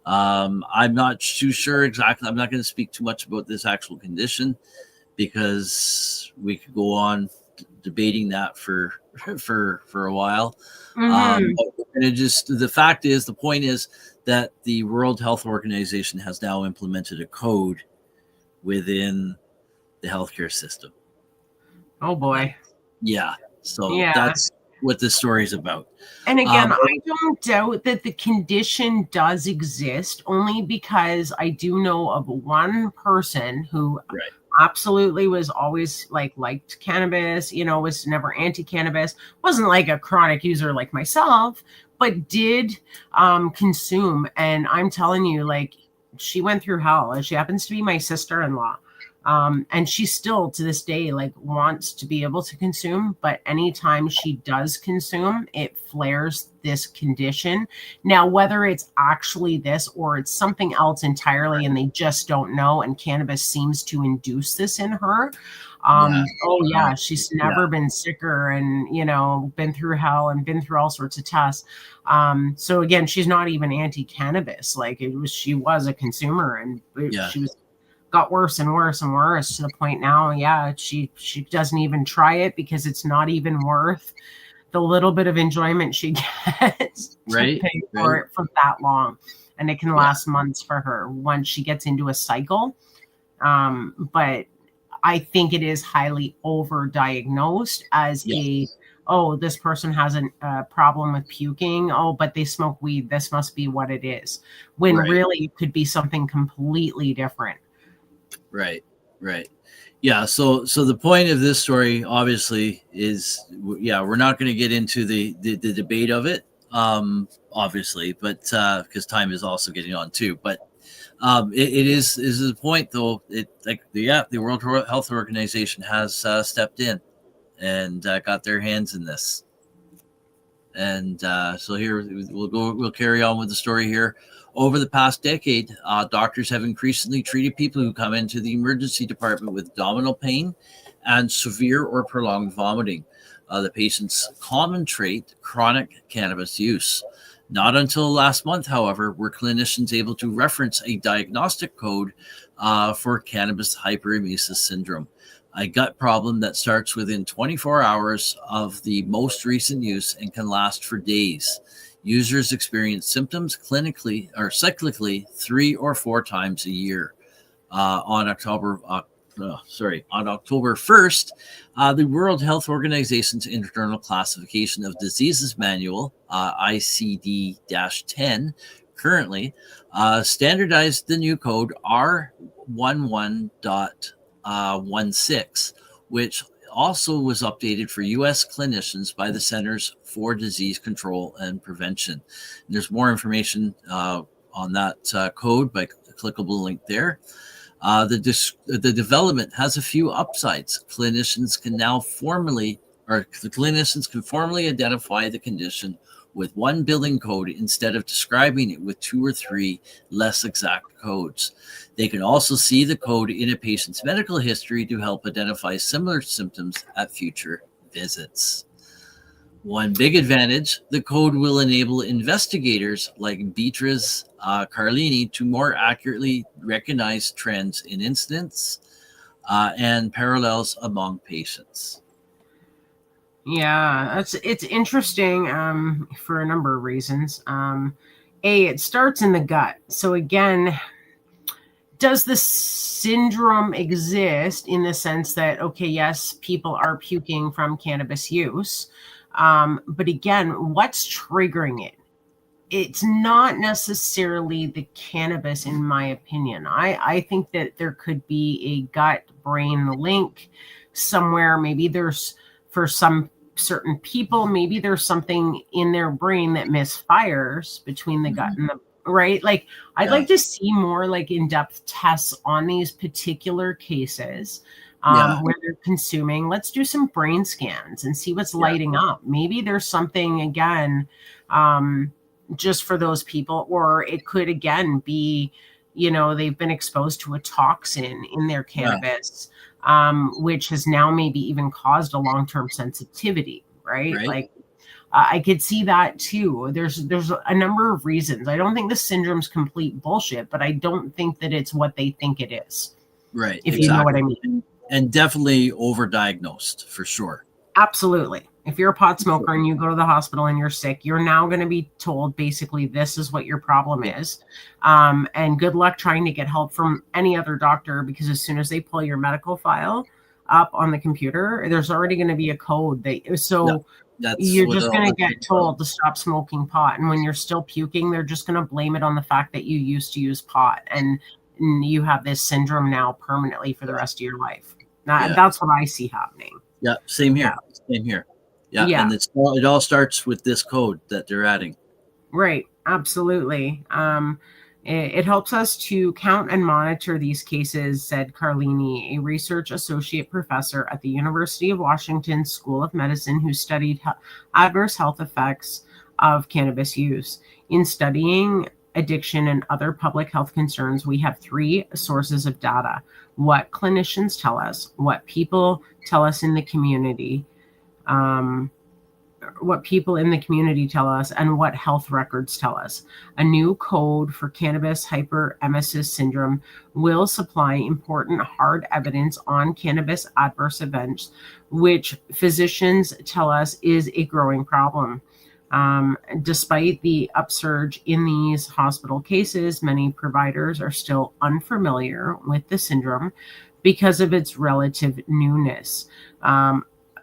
I'm not too sure exactly. I'm not going to speak too much about this actual condition because we could go on debating that for a while. But we're gonna the point is that the World Health Organization has now implemented a code within the healthcare system.
Oh boy.
Yeah. So that's what this story is about.
And again, I don't doubt that the condition does exist, only because I do know of one person who absolutely was always liked cannabis, was never anti-cannabis, wasn't like a chronic user like myself, but did consume. And I'm telling you, she went through hell, and she happens to be my sister-in-law. And she still to this day wants to be able to consume, but anytime she does consume, it flares this condition. Now, whether it's actually this or it's something else entirely and they just don't know, and cannabis seems to induce this in her. She's never been sicker, and been through hell and been through all sorts of tests. So again, she's not even anti-cannabis. She was a consumer, and she got worse and worse and worse to the point now, she doesn't even try it because it's not even worth the little bit of enjoyment she gets to pay for it for that long. And it can last months for her once she gets into a cycle. But I think it is highly overdiagnosed as this person has a problem with puking. Oh, but they smoke weed. This must be what it is. When really it could be something completely different.
Right. Yeah. So the point of this story, obviously, is we're not going to get into the debate of it, obviously, but because time is also getting on too. But it is the point though. The World Health Organization has stepped in and got their hands in this. And so here we'll carry on with the story here. Over the past decade, doctors have increasingly treated people who come into the emergency department with abdominal pain and severe or prolonged vomiting. The patient's common trait, chronic cannabis use. Not until last month, however, were clinicians able to reference a diagnostic code for cannabis hyperemesis syndrome, a gut problem that starts within 24 hours of the most recent use and can last for days. Users experience symptoms clinically or cyclically 3 or 4 times a year. On October 1st, the World Health Organization's Internal Classification of Diseases Manual, ICD-10, currently standardized the new code R11.16, which also was updated for U.S. clinicians by the Centers for Disease Control and Prevention. And there's more information on that code by clickable link there. The development has a few upsides. Clinicians can formally identify the condition with one billing code instead of describing it with 2 or 3 less exact codes. They can also see the code in a patient's medical history to help identify similar symptoms at future visits. One big advantage, the code will enable investigators like Beatrice Carlini to more accurately recognize trends in incidents and parallels among patients.
Yeah, it's interesting for a number of reasons. It starts in the gut. So again, does the syndrome exist in the sense that, okay, yes, people are puking from cannabis use, but again, what's triggering it? It's not necessarily the cannabis, in my opinion. I think that there could be a gut brain link somewhere. Maybe there's, for some certain people, maybe there's something in their brain that misfires between the gut and the right. Like, I'd like to see more like in-depth tests on these particular cases where they're consuming. Let's do some brain scans and see what's lighting up. Maybe there's something again just for those people, or it could again be, they've been exposed to a toxin in their cannabis, which has now maybe even caused a long-term sensitivity, right? Like, I could see that too. There's a number of reasons. I don't think the syndrome's complete bullshit, but I don't think that it's what they think it is.
Right.
If you know what I mean.
And definitely overdiagnosed for sure.
Absolutely. If you're a pot smoker and you go to the hospital and you're sick, you're now going to be told basically this is what your problem is. And good luck trying to get help from any other doctor, because as soon as they pull your medical file up on the computer, there's already going to be a code you're just going to get told to stop smoking pot. And when you're still puking, they're just going to blame it on the fact that you used to use pot. And you have this syndrome now permanently for the rest of your life. That's what I see happening.
Yeah, same here. Same here. Yeah, and it all starts with this code that they're adding.
Right, absolutely. It helps us to count and monitor these cases, said Carlini, a research associate professor at the University of Washington School of Medicine who studied adverse health effects of cannabis use. In studying addiction and other public health concerns, we have three sources of data: what clinicians tell us, what people tell us in the community, what people in the community tell us, and what health records tell us. A new code for cannabis hyperemesis syndrome will supply important hard evidence on cannabis adverse events, which physicians tell us is a growing problem. Despite the upsurge in these hospital cases, many providers are still unfamiliar with the syndrome because of its relative newness.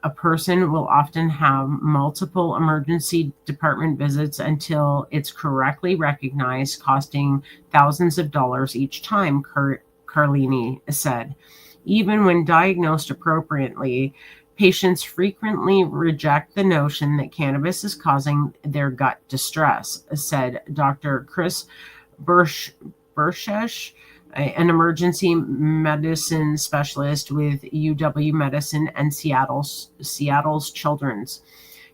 A person will often have multiple emergency department visits until it's correctly recognized, costing thousands of dollars each time, Carlini said. Even when diagnosed appropriately, patients frequently reject the notion that cannabis is causing their gut distress, said Dr. Chris Burchesh, an emergency medicine specialist with UW Medicine and Seattle's Children's.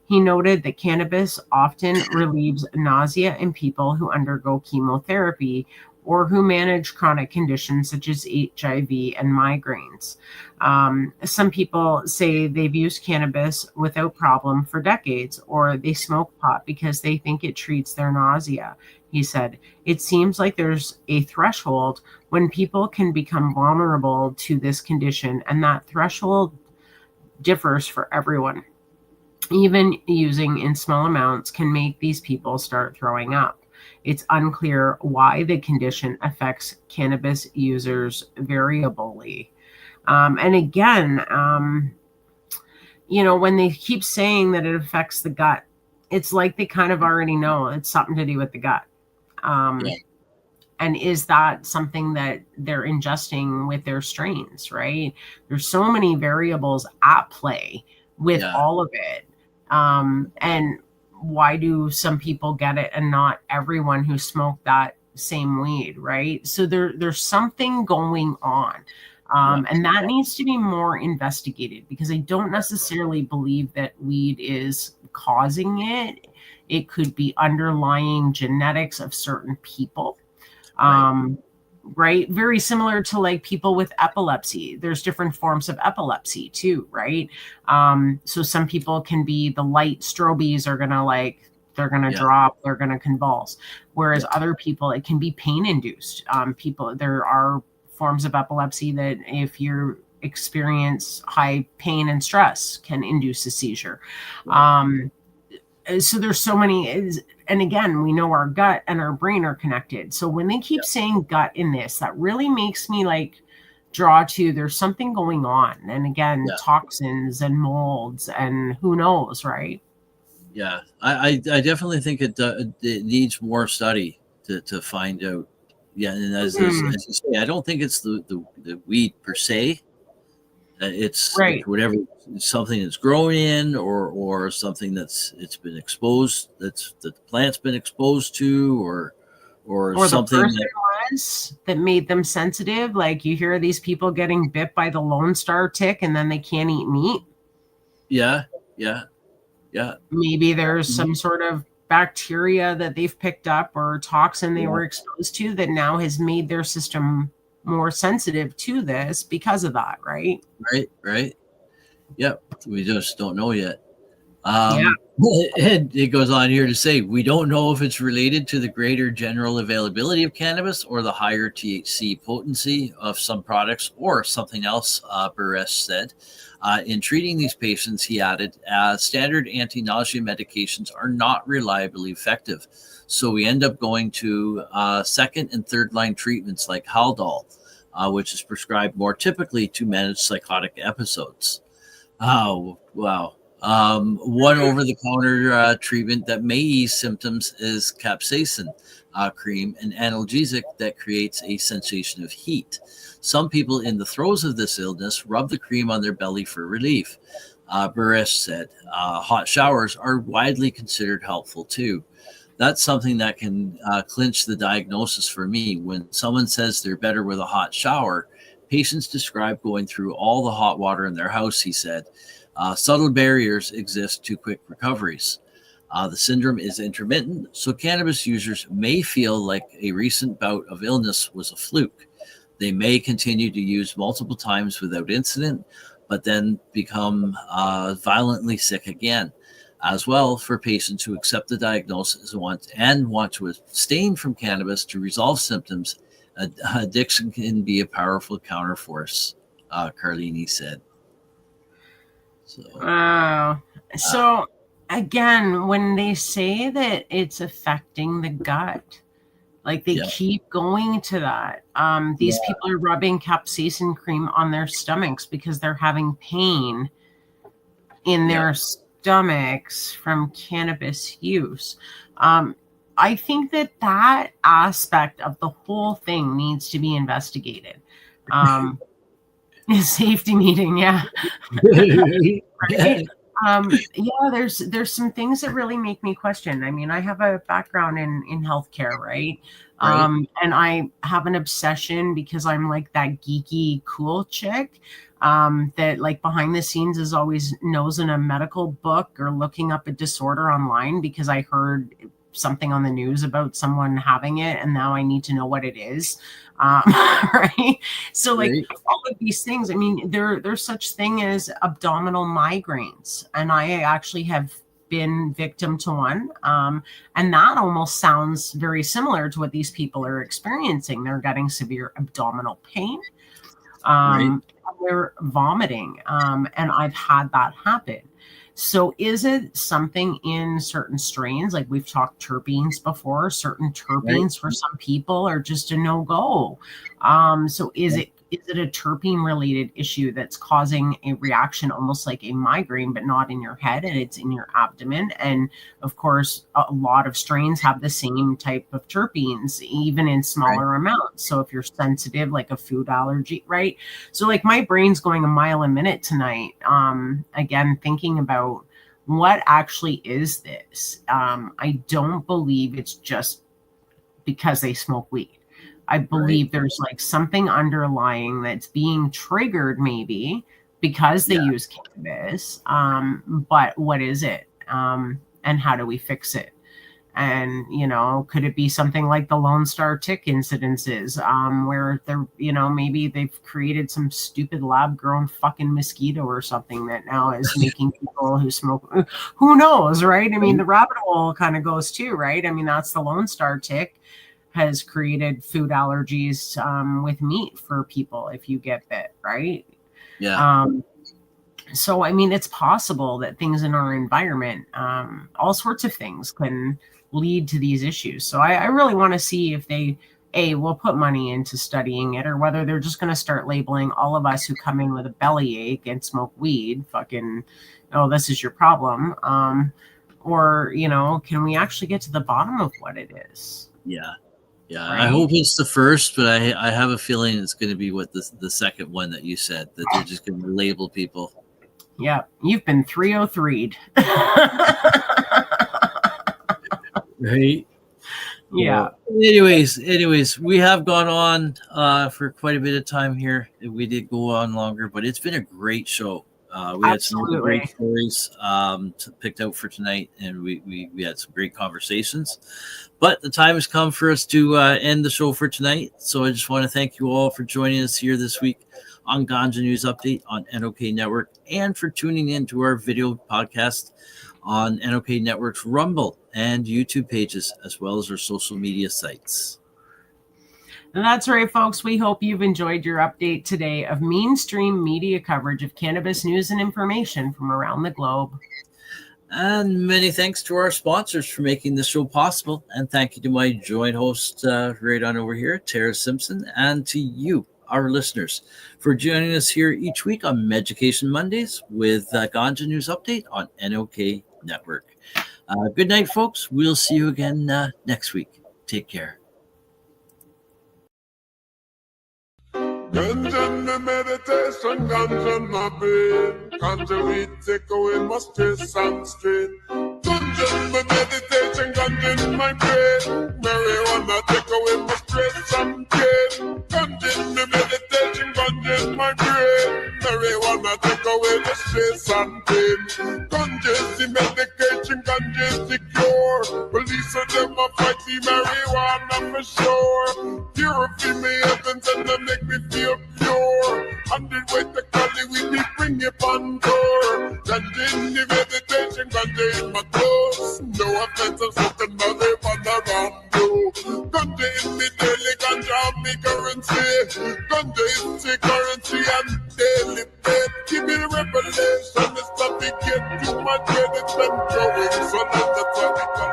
He noted that cannabis often relieves nausea in people who undergo chemotherapy or who manage chronic conditions such as HIV and migraines. Some people say they've used cannabis without problem for decades, or they smoke pot because they think it treats their nausea. He said, it seems like there's a threshold when people can become vulnerable to this condition, and that threshold differs for everyone. Even using in small amounts can make these people start throwing up. It's unclear why the condition affects cannabis users variably. And again, when they keep saying that it affects the gut, it's like they kind of already know it's something to do with the gut. And is that something that they're ingesting with their strains, right? There's so many variables at play with all of it. And why do some people get it and not everyone who smoked that same weed, right? So there's something going on. And that needs to be more investigated, because I don't necessarily believe that weed is causing it. It could be underlying genetics of certain people. right? Very similar to like people with epilepsy. There's different forms of epilepsy too, right? So some people can be the light strobies are gonna like they're gonna drop, they're gonna convulse. Whereas other people, it can be pain induced. There are forms of epilepsy that if you experience high pain and stress can induce a seizure. So there's so many, and again, we know our gut and our brain are connected. So when they keep saying gut in this, that really makes me like draw to there's something going on. And again, toxins and molds and who knows, right?
Yeah, I definitely think it needs more study to find out. Yeah, and as you say, I don't think it's the weed per se. It's whatever, something that's grown in or something it's been exposed, that the plant's been exposed to, or something
that made them sensitive. Like you hear these people getting bit by the Lone Star tick and then they can't eat meat.
Yeah.
Maybe there's some sort of bacteria that they've picked up or toxin they were exposed to that now has made their system more sensitive to this because of that, right?
Right. Yep. We just don't know yet. And it goes on here to say, we don't know if it's related to the greater general availability of cannabis or the higher THC potency of some products or something else, Buress said. In treating these patients, he added, standard anti-nausea medications are not reliably effective. So we end up going to second and third line treatments like Haldol, which is prescribed more typically to manage psychotic episodes. Oh, wow. One over-the-counter treatment that may ease symptoms is capsaicin cream, an analgesic that creates a sensation of heat. Some people in the throes of this illness rub the cream on their belly for relief. Buress said hot showers are widely considered helpful too. That's something that can clinch the diagnosis for me. When someone says they're better with a hot shower, patients describe going through all the hot water in their house, he said. Subtle barriers exist to quick recoveries. The syndrome is intermittent, so cannabis users may feel like a recent bout of illness was a fluke. They may continue to use multiple times without incident, but then become violently sick again. As well, for patients who accept the diagnosis and want to abstain from cannabis to resolve symptoms, addiction can be a powerful counterforce, Carlini said.
So again, when they say that it's affecting the gut, like they keep going to that. These people are rubbing capsaicin cream on their stomachs because they're having pain in their stomachs from cannabis use. I think that aspect of the whole thing needs to be investigated. Safety meeting, right? There's some things that really make me question. I mean, I have a background in healthcare, right? And I have an obsession because I'm like that geeky cool chick that like behind the scenes is always nosing a medical book or looking up a disorder online because I heard something on the news about someone having it and now I need to know what it is. Right. So like all of these things, I mean, there's such thing as abdominal migraines. And I actually have been victim to one. And that almost sounds very similar to what these people are experiencing. They're getting severe abdominal pain. They're vomiting. And I've had that happen. So is it something in certain strains? Like we've talked terpenes before, certain terpenes for some people are just a no-go. So is it a terpene related issue that's causing a reaction almost like a migraine, but not in your head and it's in your abdomen? And of course, a lot of strains have the same type of terpenes, even in smaller amounts. So if you're sensitive, like a food allergy, right? So like my brain's going a mile a minute tonight. Again, thinking about what actually is this? I don't believe it's just because they smoke weed. I believe there's like something underlying that's being triggered maybe because they use cannabis. But what is it? And how do we fix it? And, you know, could it be something like the Lone Star tick incidences, where they're, you know, maybe they've created some stupid lab grown fucking mosquito or something that now is making people who smoke, who knows, right? I mean, the rabbit hole kind of goes too, right? I mean, that's the Lone Star tick has created food allergies with meat for people if you get bit, right?
Yeah.
So, I mean, it's possible that things in our environment, all sorts of things can lead to these issues. So I really want to see if they, will put money into studying it, or whether they're just going to start labeling all of us who come in with a bellyache and smoke weed, fucking, oh, this is your problem. Or, you know, can we actually get to the bottom of what it is?
Yeah. Yeah,
Right?
I hope it's the first, but I have a feeling it's going to be what the second one that you said, that they're just going to label people.
Yeah, you've been 303'd.
Right.
Yeah.
Anyways, we have gone on for quite a bit of time here. We did go on longer, but it's been a great show. We had some really great stories picked out for tonight, and we had some great conversations. But the time has come for us to end the show for tonight. So I just want to thank you all for joining us here this week on Ganja News Update on NOK Network, and for tuning in to our video podcast on NOK Network's Rumble and YouTube pages, as well as our social media sites.
And that's right, folks. We hope you've enjoyed your update today of mainstream media coverage of cannabis news and information from around the globe.
And many thanks to our sponsors for making this show possible. And thank you to my joint host right on over here, Tara Simpson, and to you, our listeners, for joining us here each week on Meducation Mondays with Ganja News Update on NOK Network. Good night, folks. We'll see you again next week. Take care.
Ganja my meditation, ganja my brain. Ganja weed take away my stress and strain. Ganja my meditation, ganja in my brain. Marijuana take away my stress and pain. Ganja my meditation, ganja in my brain. Marijuana take away the stress and pain. Ganja is the medication, ganja is the cure. Police of them a fight the marijuana for sure. Purify me heavens and they make me feel pure. 100 weight the collie we need bring it on door. Ganja in the meditation, ganja in my clothes. No offense, I'm smoking another one around you. Ganja in me daily, ganja me currency. Ganja is the currency and daily pay. Give me the revelation, it's not to get too much credit and growing. So that's what we call